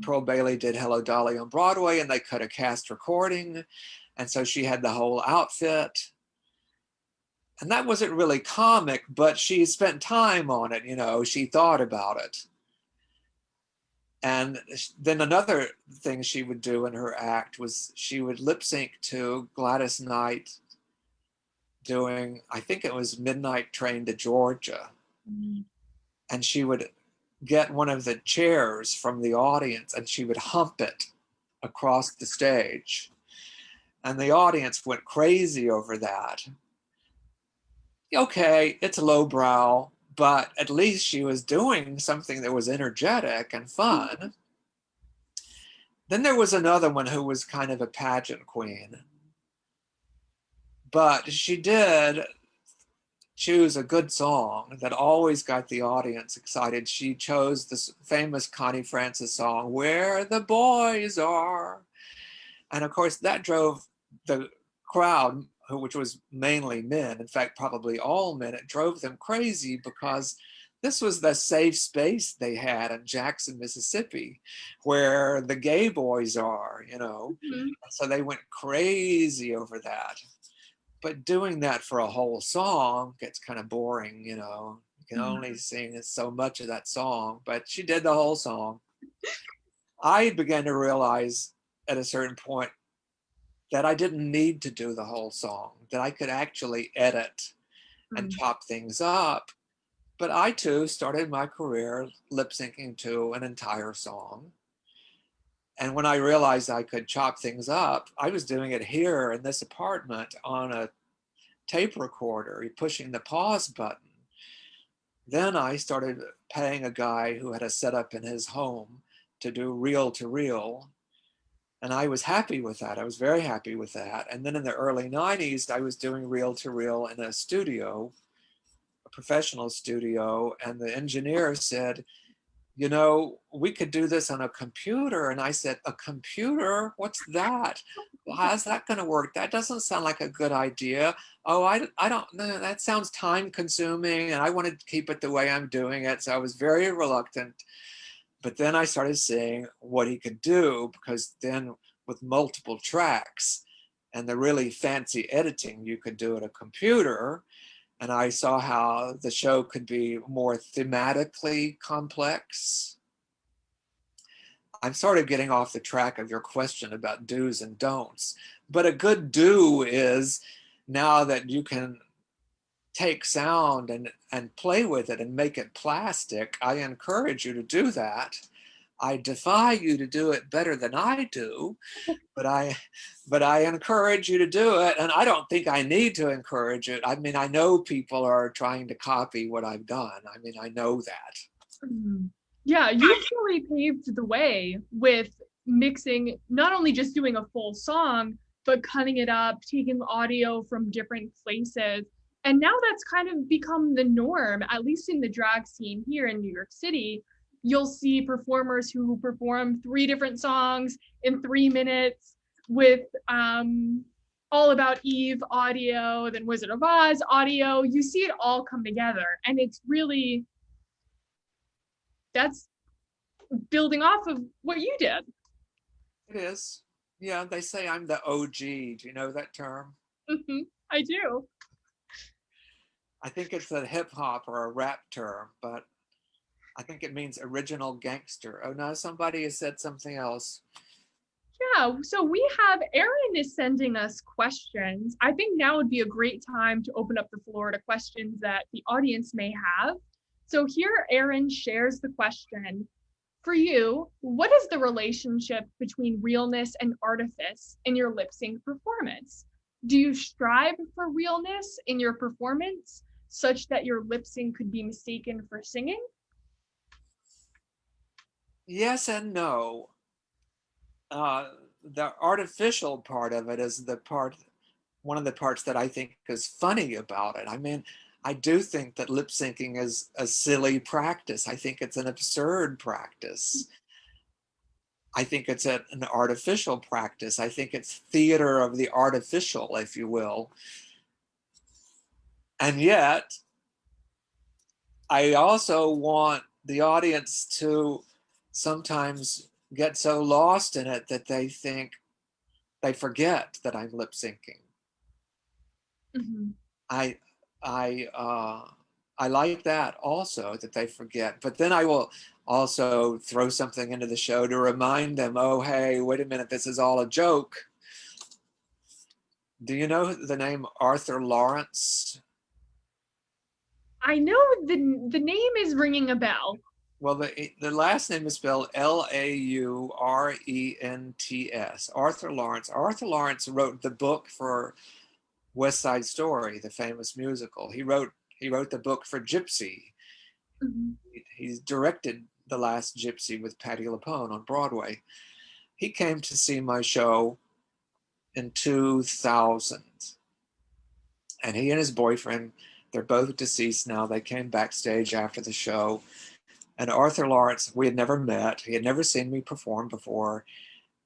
Pearl Bailey did Hello Dolly on Broadway, and they cut a cast recording. And so she had the whole outfit. And that wasn't really comic, but she spent time on it, you know, she thought about it. And then another thing she would do in her act was she would lip sync to Gladys Knight doing, I think it was Midnight Train to Georgia. Mm-hmm. And she would get one of the chairs from the audience and she would hump it across the stage. And the audience went crazy over that. Okay, it's lowbrow, but at least she was doing something that was energetic and fun. Then there was another one who was kind of a pageant queen, but she did choose a good song that always got the audience excited. She chose this famous Connie Francis song, Where the Boys Are. And of course that drove the crowd, which was mainly men, in fact, probably all men, it drove them crazy because this was the safe space they had in Jackson, Mississippi, where the gay boys are, you know. Mm-hmm. So they went crazy over that. But doing that for a whole song gets kind of boring, you know. You can only sing so much of that song, but she did the whole song. I began to realize at a certain point that I didn't need to do the whole song, that I could actually edit and chop things up. But I too started my career lip syncing to an entire song. And when I realized I could chop things up, I was doing it here in this apartment on a tape recorder, pushing the pause button. Then I started paying a guy who had a setup in his home to do reel to reel. And I was happy with that. I was very happy with that. And then in the early 90s, I was doing reel to reel in a studio, a professional studio. And the engineer said, you know, we could do this on a computer. And I said, a computer? What's that? Well, how's that going to work? That doesn't sound like a good idea. Oh, I don't know. That sounds time consuming. And I wanted to keep it the way I'm doing it. So I was very reluctant. But then I started seeing what he could do, because then with multiple tracks and the really fancy editing you could do at a computer. And I saw how the show could be more thematically complex. I'm sort of getting off the track of your question about do's and don'ts, but a good do is, now that you can take sound and play with it and make it plastic, I encourage you to do that. I defy you to do it better than I do, but I encourage you to do it. And I don't think I need to encourage it. I mean, I know people are trying to copy what I've done. I mean, I know that. Yeah, you really paved the way with mixing, not only just doing a full song, but cutting it up, taking audio from different places. And now that's kind of become the norm, at least in the drag scene here in New York City. You'll see performers who perform 3 different songs in 3 minutes with All About Eve audio, then Wizard of Oz audio. You see it all come together. And it's really, that's building off of what you did. It is. Yeah, they say I'm the OG. Do you know that term? I do. I think it's a hip hop or a rap term, but I think it means original gangster. Oh no, somebody has said something else. Yeah, so we have, Erin is sending us questions. I think now would be a great time to open up the floor to questions that the audience may have. So here Erin shares the question. For you, what is the relationship between realness and artifice in your lip sync performance? Do you strive for realness in your performance such that your lip sync could be mistaken for singing? Yes and no. The artificial part of it is one of the parts that I think is funny about it. I mean, I do think that lip syncing is a silly practice. I think it's an absurd practice. I think it's an artificial practice. I think it's theater of the artificial, if you will. And yet, I also want the audience to sometimes get so lost in it that they forget that I'm lip syncing. Mm-hmm. I like that also, that they forget. But then I will also throw something into the show to remind them, oh, hey, wait a minute, this is all a joke. Do you know the name Arthur Lawrence? I know the name is ringing a bell. Well, the last name is spelled Laurents. Arthur Lawrence. Arthur Lawrence wrote the book for West Side Story, the famous musical. He wrote the book for Gypsy. Mm-hmm. He's directed The Last Gypsy with Patti LuPone on Broadway. He came to see my show in 2000. And he and his boyfriend, they're both deceased now. They came backstage after the show. And Arthur Lawrence, we had never met. He had never seen me perform before.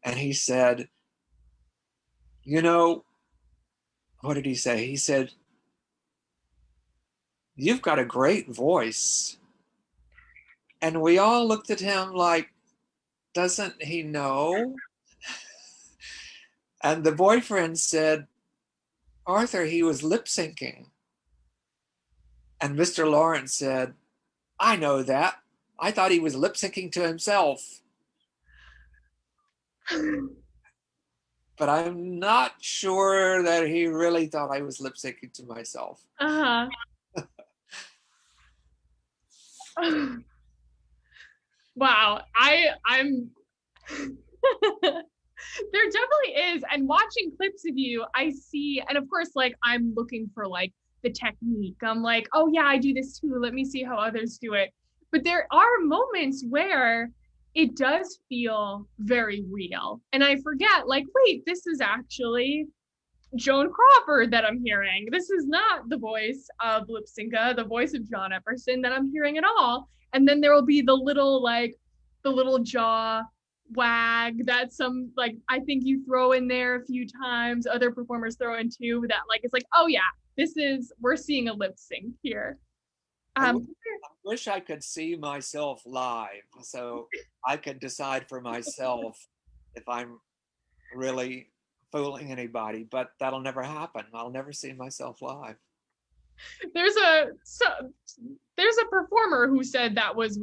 And he said, you know, what did he say? He said, you've got a great voice. And we all looked at him like, doesn't he know? And the boyfriend said, Arthur, he was lip syncing. And Mr. Lawrence said, I know that. I thought he was lip syncing to himself. But I'm not sure that he really thought I was lip syncing to myself. Uh-huh. Wow, I'm there definitely is. And watching clips of you, I see, and of course, like I'm looking for like the technique. I'm like, oh yeah, I do this too. Let me see how others do it. But there are moments where it does feel very real. And I forget, like, wait, this is actually Joan Crawford that I'm hearing. This is not the voice of Lip-Synca, the voice of John Epperson that I'm hearing at all. And then there will be the little jaw wag that I think you throw in there a few times, other performers throw in too, that like, it's like, oh yeah, we're seeing a lip sync here. I wish I could see myself live so I could decide for myself if I'm really fooling anybody, but that'll never happen. I'll never see myself live. There's a performer who said that was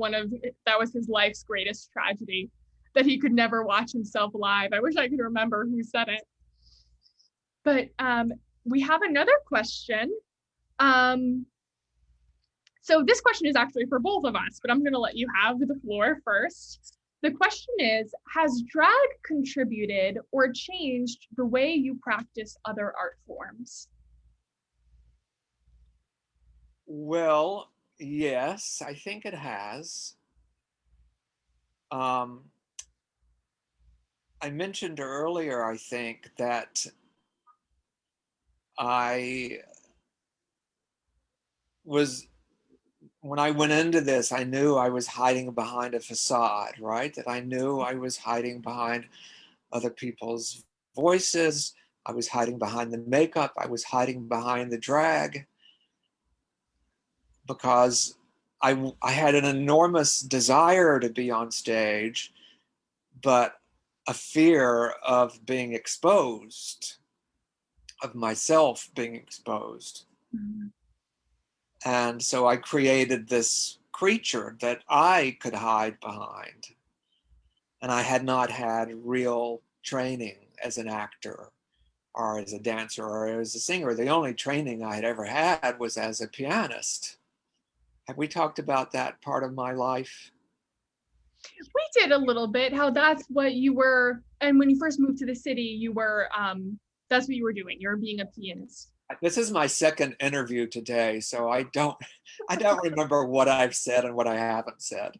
his life's greatest tragedy, that he could never watch himself live. I wish I could remember who said it. But we have another question. So this question is actually for both of us, but I'm going to let you have the floor first. The question is, has drag contributed or changed the way you practice other art forms? Well, yes, I think it has. I mentioned earlier, I think, that when I went into this, I knew I was hiding behind a facade, right? That I knew I was hiding behind other people's voices. I was hiding behind the makeup. I was hiding behind the drag, because I had an enormous desire to be on stage, but a fear of being exposed, of myself being exposed. Mm-hmm. And so I created this creature that I could hide behind. And I had not had real training as an actor or as a dancer or as a singer. The only training I had ever had was as a pianist. Have we talked about that part of my life? We did a little bit, how that's what you were, and when you first moved to the city, you were that's what you were doing. You were being a pianist. This is my second interview today, so I don't remember what I've said and what I haven't said.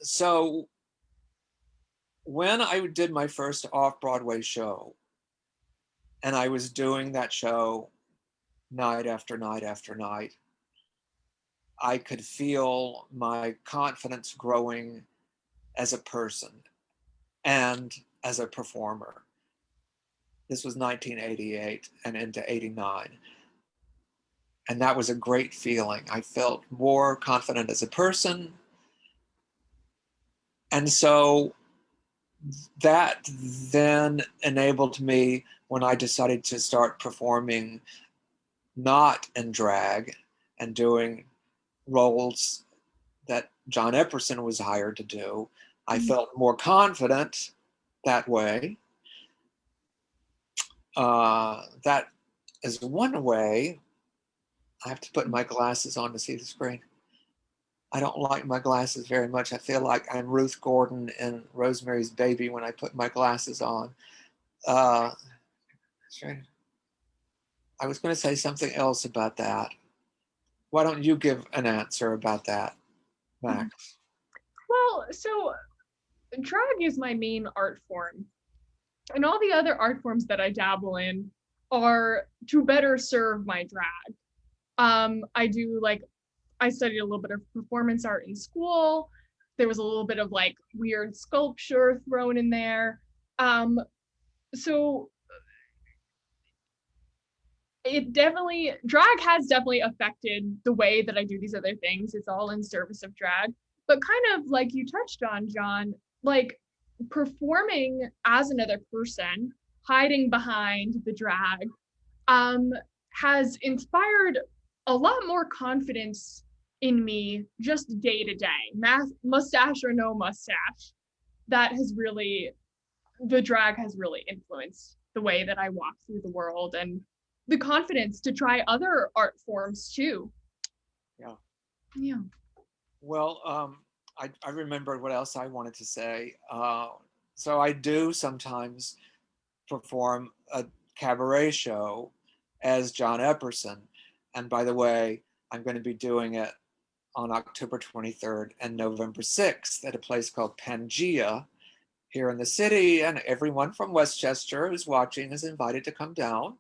So when I did my first off-Broadway show, and I was doing that show night after night after night, I could feel my confidence growing as a person and as a performer. This was 1988 and into 89. And that was a great feeling. I felt more confident as a person. And so that then enabled me, when I decided to start performing not in drag and doing roles that John Epperson was hired to do, I felt more confident that way. That is one way. I have to put my glasses on to see the screen. I don't like my glasses very much. I feel like I'm Ruth Gordon in Rosemary's Baby when I put my glasses on. I was going to say something else about that. Why don't you give an answer about that, Max? Well, so drag is my main art form. And all the other art forms that I dabble in are to better serve my drag. I studied a little bit of performance art in school. There was a little bit of like weird sculpture thrown in there. So drag has definitely affected the way that I do these other things. It's all in service of drag. But kind of like you touched on, John, like performing as another person, hiding behind the drag, has inspired a lot more confidence in me just day to day, mustache or no mustache. The drag has really influenced the way that I walk through the world and the confidence to try other art forms too. Yeah. Well, I remembered what else I wanted to say. So I do sometimes perform a cabaret show as John Epperson. And by the way, I'm going to be doing it on October 23rd and November 6th at a place called Pangea here in the city. And everyone from Westchester who's watching is invited to come down.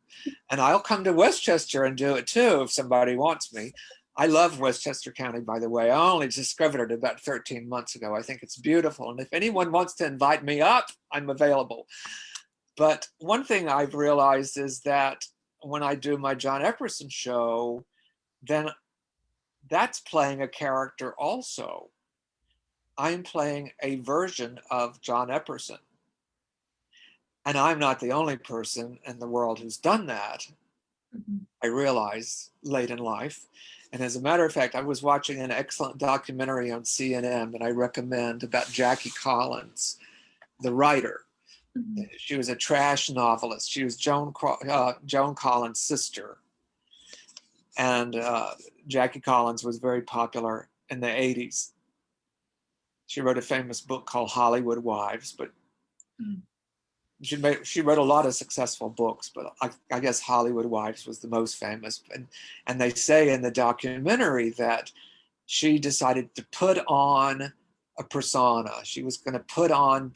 And I'll come to Westchester and do it too if somebody wants me. I love Westchester County, by the way. I only discovered it about 13 months ago. I think it's beautiful. And if anyone wants to invite me up, I'm available. But one thing I've realized is that when I do my John Epperson show, then that's playing a character also. I'm playing a version of John Epperson. And I'm not the only person in the world who's done that. I realized late in life. And as a matter of fact, I was watching an excellent documentary on CNN that I recommend about Jackie Collins, the writer. She was a trash novelist. She was Joan Collins' sister. And Jackie Collins was very popular in the 80s. She wrote a famous book called Hollywood Wives, but she wrote a lot of successful books, but I guess Hollywood Wives was the most famous. And they say in the documentary that she decided to put on a persona. She was going to put on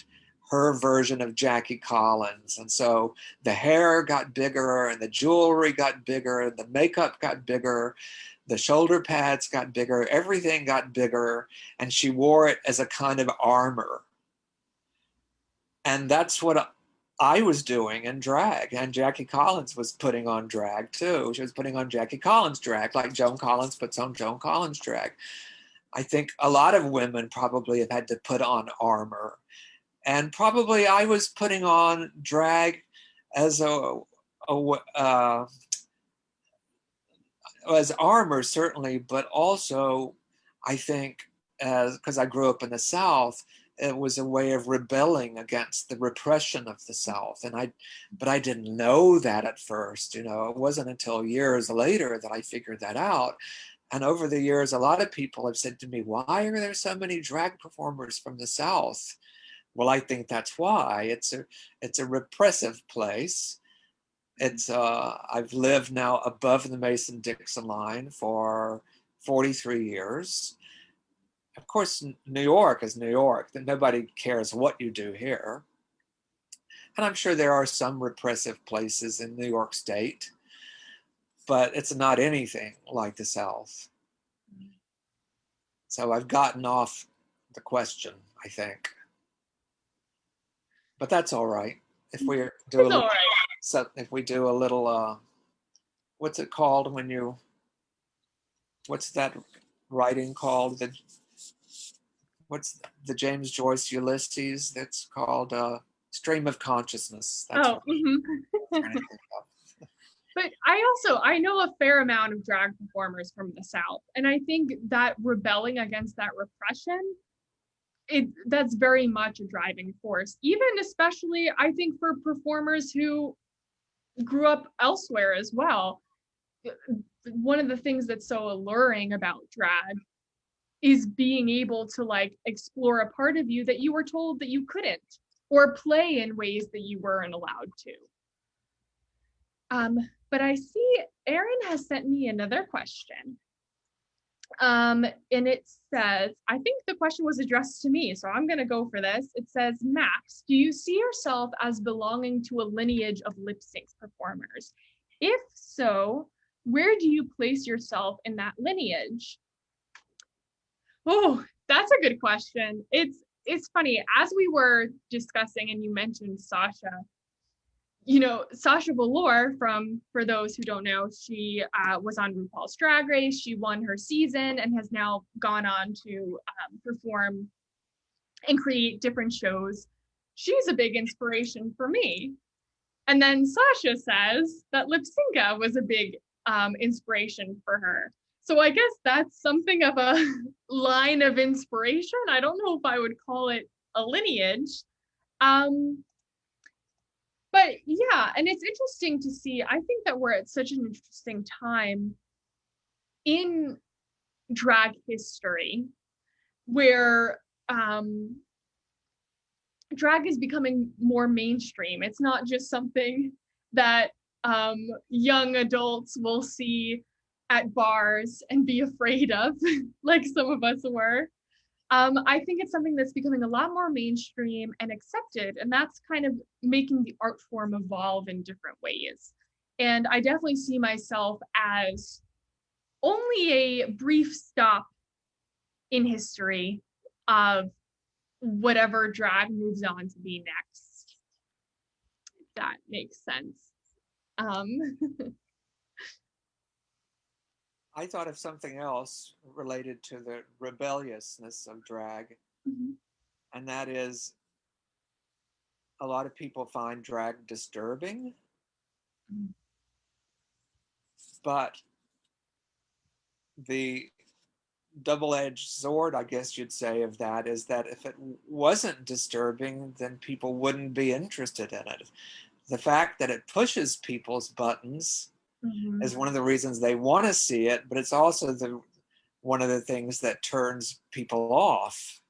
her version of Jackie Collins. And so the hair got bigger and the jewelry got bigger and the makeup got bigger. The shoulder pads got bigger. Everything got bigger. And she wore it as a kind of armor. And that's what I was doing in drag. And Jackie Collins was putting on drag too. She was putting on Jackie Collins drag, like Joan Collins puts on Joan Collins drag. I think a lot of women probably have had to put on armor. And probably I was putting on drag as as armor, certainly, but also I think because I grew up in the South, it was a way of rebelling against the repression of the South. But I didn't know that at first. It wasn't until years later that I figured that out. And over the years, a lot of people have said to me, why are there so many drag performers from the South? Well, I think that's why. It's a repressive place. I've lived now above the Mason-Dixon line for 43 years. Of course, New York is New York. That nobody cares what you do here. And I'm sure there are some repressive places in New York State, but it's not anything like the South. So I've gotten off the question, I think. But that's all right. If we do a little, so if we do a little, what's it called when you, what's that writing called? What's the James Joyce Ulysses that's called Stream of Consciousness? That's But I know a fair amount of drag performers from the South, and I think that rebelling against that repression, that's very much a driving force, even especially I think for performers who grew up elsewhere as well. One of the things that's so alluring about drag is being able to like explore a part of you that you were told that you couldn't, or play in ways that you weren't allowed to. But I see Erin has sent me another question. And it says, I think the question was addressed to me, so I'm gonna go for this. It says, Max, do you see yourself as belonging to a lineage of lip sync performers? If so, where do you place yourself in that lineage? Oh, that's a good question. It's funny, as we were discussing and you mentioned Sasha, you know, Sasha Velour, for those who don't know, she was on RuPaul's Drag Race. She won her season and has now gone on to perform and create different shows. She's a big inspiration for me. And then Sasha says that Lipsinka was a big inspiration for her. So I guess that's something of a line of inspiration. I don't know if I would call it a lineage. But yeah, and it's interesting to see. I think that we're at such an interesting time in drag history where drag is becoming more mainstream. It's not just something that young adults will see at bars and be afraid of, like some of us were. I think it's something that's becoming a lot more mainstream and accepted, and that's kind of making the art form evolve in different ways. And I definitely see myself as only a brief stop in history of whatever drag moves on to be next, if that makes sense. I thought of something else related to the rebelliousness of drag, and that is a lot of people find drag disturbing, but the double-edged sword, I guess you'd say, of that is that if it wasn't disturbing, then people wouldn't be interested in it. The fact that it pushes people's buttons is one of the reasons they want to see it, but it's also one of the things that turns people off,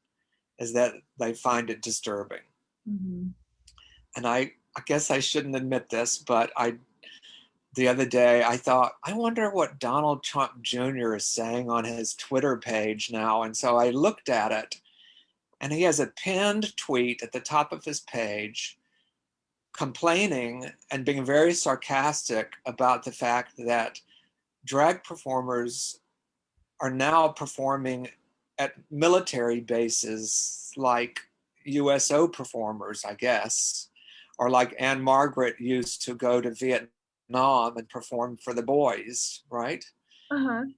is that they find it disturbing. And I guess I shouldn't admit this, but the other day I thought, I wonder what Donald Trump Jr. is saying on his Twitter page now. And so I looked at it, and he has a pinned tweet at the top of his page complaining and being very sarcastic about the fact that drag performers are now performing at military bases like USO performers, I guess, or like Anne Margaret used to go to Vietnam and perform for the boys, right? And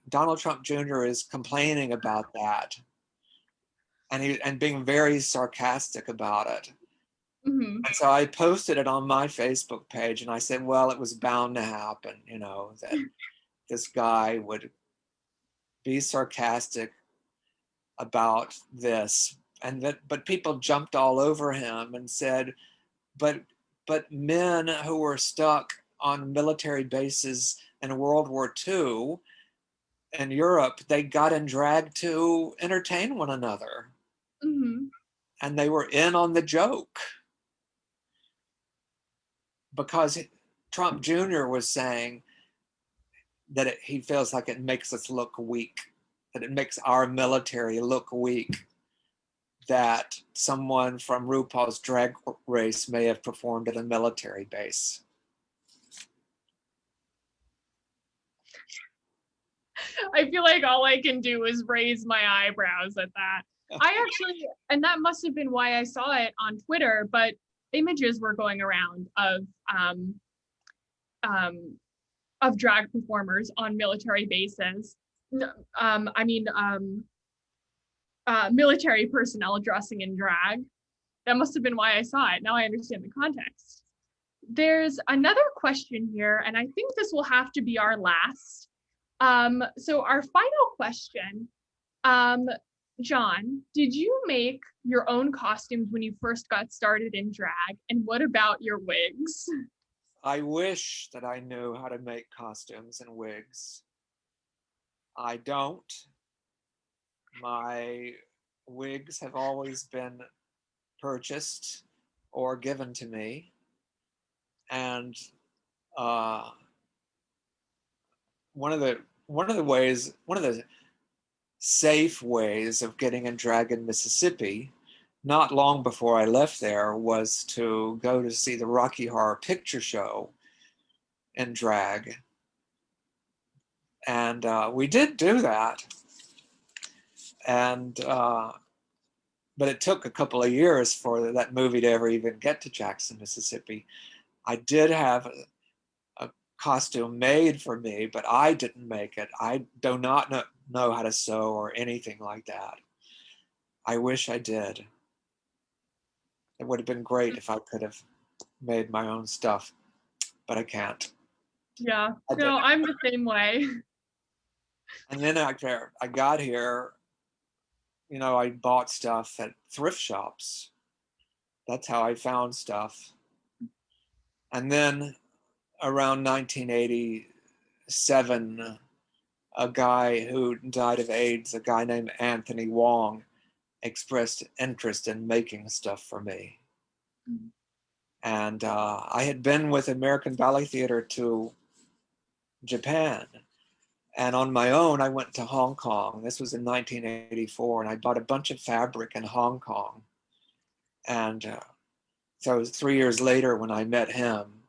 Donald Trump Jr. is complaining about that, and being very sarcastic about it. And so I posted it on my Facebook page, and I said, well, it was bound to happen, you know, that this guy would be sarcastic about this, but people jumped all over him and said, but men who were stuck on military bases in World War II in Europe, they got in drag to entertain one another. and they were in on the joke because Trump Jr. was saying that he feels like it makes us look weak, that it makes our military look weak, that someone from RuPaul's Drag Race may have performed at a military base. I feel like all I can do is raise my eyebrows at that. I actually, and that must have been why I saw it on Twitter, but images were going around of drag performers on military bases. Military personnel dressing in drag. That must have been why I saw it. Now I understand the context. There's another question here, and I think this will have to be our last. So our final question, John, did you make your own costumes when you first got started in drag? And what about your wigs? I wish that I knew how to make costumes and wigs. I don't. My wigs have always been purchased or given to me. And one of the safe ways of getting in drag in Mississippi, not long before I left there, was to go to see the Rocky Horror Picture Show in drag. And we did do that. And but it took a couple of years for that movie to ever even get to Jackson, Mississippi. I did have a costume made for me, but I didn't make it. I do not know how to sew or anything like that. I wish I did. It would have been great if I could have made my own stuff, but I can't. Yeah, no, I'm the same way. And then I got here, you know, I bought stuff at thrift shops. That's how I found stuff. And then around 1987, a guy who died of AIDS, a guy named Anthony Wong, expressed interest in making stuff for me. Mm-hmm. And I had been with American Ballet Theater to Japan. And on my own, I went to Hong Kong. This was in 1984, and I bought a bunch of fabric in Hong Kong. And so it was 3 years later when I met him,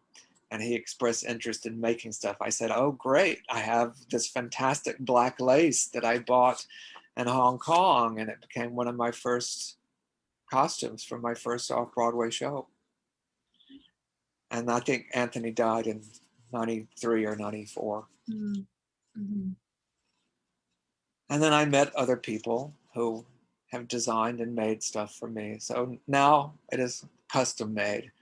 and he expressed interest in making stuff. I said, oh, great. I have this fantastic black lace that I bought in Hong Kong, and it became one of my first costumes for my first off-Broadway show. And I think Anthony died in 93 or 94. Mm-hmm. And then I met other people who have designed and made stuff for me. So now it is custom made.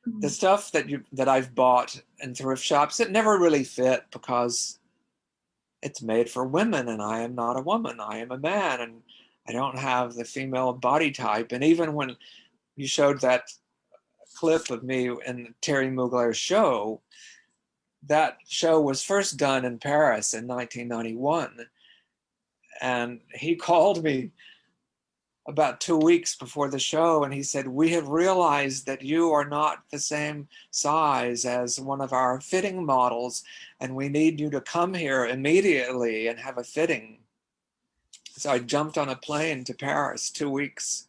Mm-hmm. The stuff that I've bought in thrift shops, it never really fit because it's made for women, and I am not a woman. I am a man, and I don't have the female body type. And even when you showed that clip of me in Terry Mugler's show, that show was first done in Paris in 1991. And he called me about 2 weeks before the show, and he said, we have realized that you are not the same size as one of our fitting models, and we need you to come here immediately and have a fitting. So I jumped on a plane to Paris 2 weeks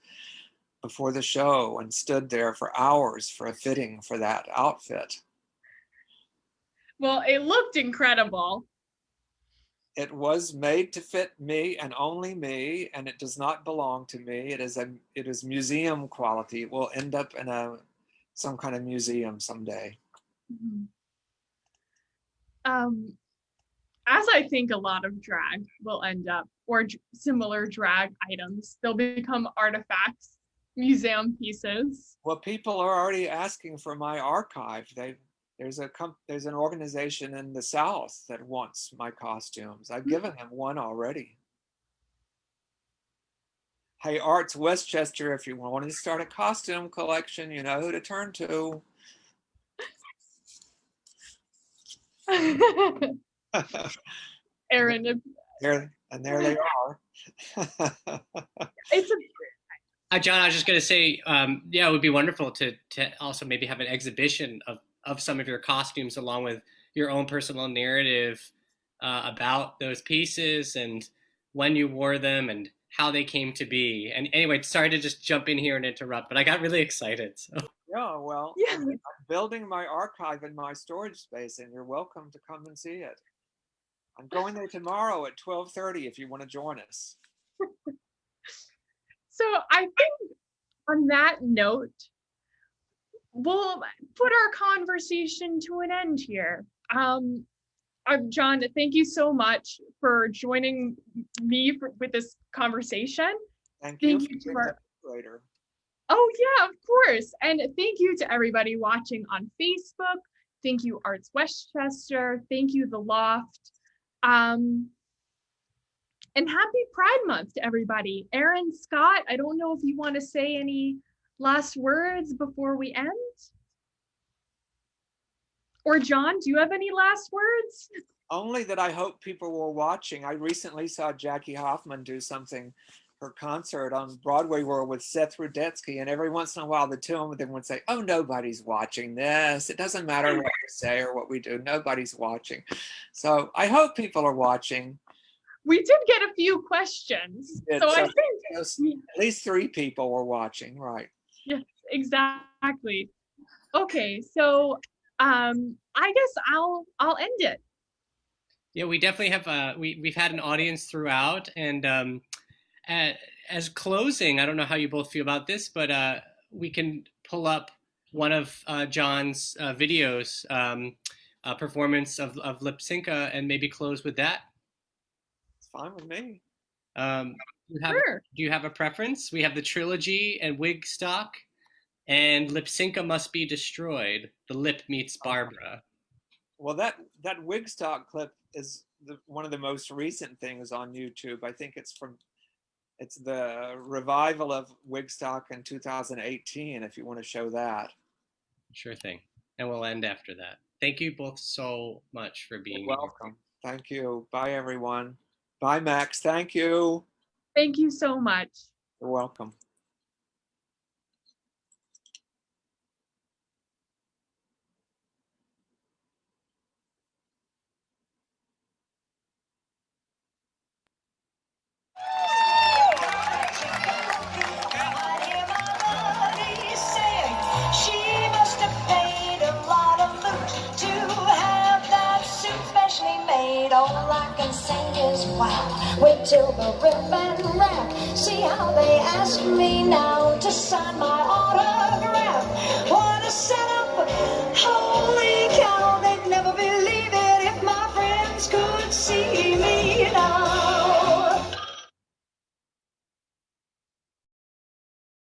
before the show and stood there for hours for a fitting for that outfit. Well, it looked incredible. It was made to fit me and only me, and it does not belong to me. It is museum quality. It will end up in some kind of museum someday. Mm-hmm. As I think a lot of drag will end up, or similar drag items, they'll become artifacts, museum pieces. Well, people are already asking for my archive. There's an organization in the South that wants my costumes. I've given them one already. Hey, Arts Westchester, if you want to start a costume collection, you know who to turn to. Erin, there they are. John, I was just going to say, yeah, it would be wonderful to also maybe have an exhibition of some of your costumes along with your own personal narrative about those pieces and when you wore them and how they came to be. And anyway, sorry to just jump in here and interrupt, but I got really excited. So. Yeah, well, Yeah. I'm building my archive in my storage space, and you're welcome to come and see it. I'm going there tomorrow at 12:30 if you want to join us. So I think on that note, we'll put our conversation to an end here. John, thank you so much for joining me with this conversation. Thank you. Thank you to our Later. Oh yeah, of course. And thank you to everybody watching on Facebook. Thank you, Arts Westchester. Thank you, The Loft. And happy Pride Month to everybody. Aaron, Scott, I don't know if you want to say any last words before we end. Or John, do you have any last words? Only that I hope people were watching. I recently saw Jackie Hoffman do her concert on Broadway World with Seth Rudetsky, and every once in a while the two of them would say, "Oh, nobody's watching this. It doesn't matter what we say or what we do. Nobody's watching." So I hope people are watching. We did get a few questions. So I think at least 3 people were watching, right? Yes, exactly. Okay, so I guess I'll end it. Yeah, we definitely have we've had an audience throughout, and as closing, I don't know how you both feel about this, but we can pull up one of John's videos, performance of Lipsinka, and maybe close with that. It's fine with me. Sure. Do you have a preference? We have the trilogy and Wigstock, and Lipsinka Must Be Destroyed. The Lip meets Barbara. Well, that Wigstock clip is one of the most recent things on YouTube. I think it's the revival of Wigstock in 2018, if you want to show that. Sure thing. And we'll end after that. Thank you both so much for being here. You're welcome. Thank you. Bye, everyone. Bye, Max. Thank you. Thank you so much. You're welcome. All I can say is wow. Wait till the ribbon wrap. See how they ask me now.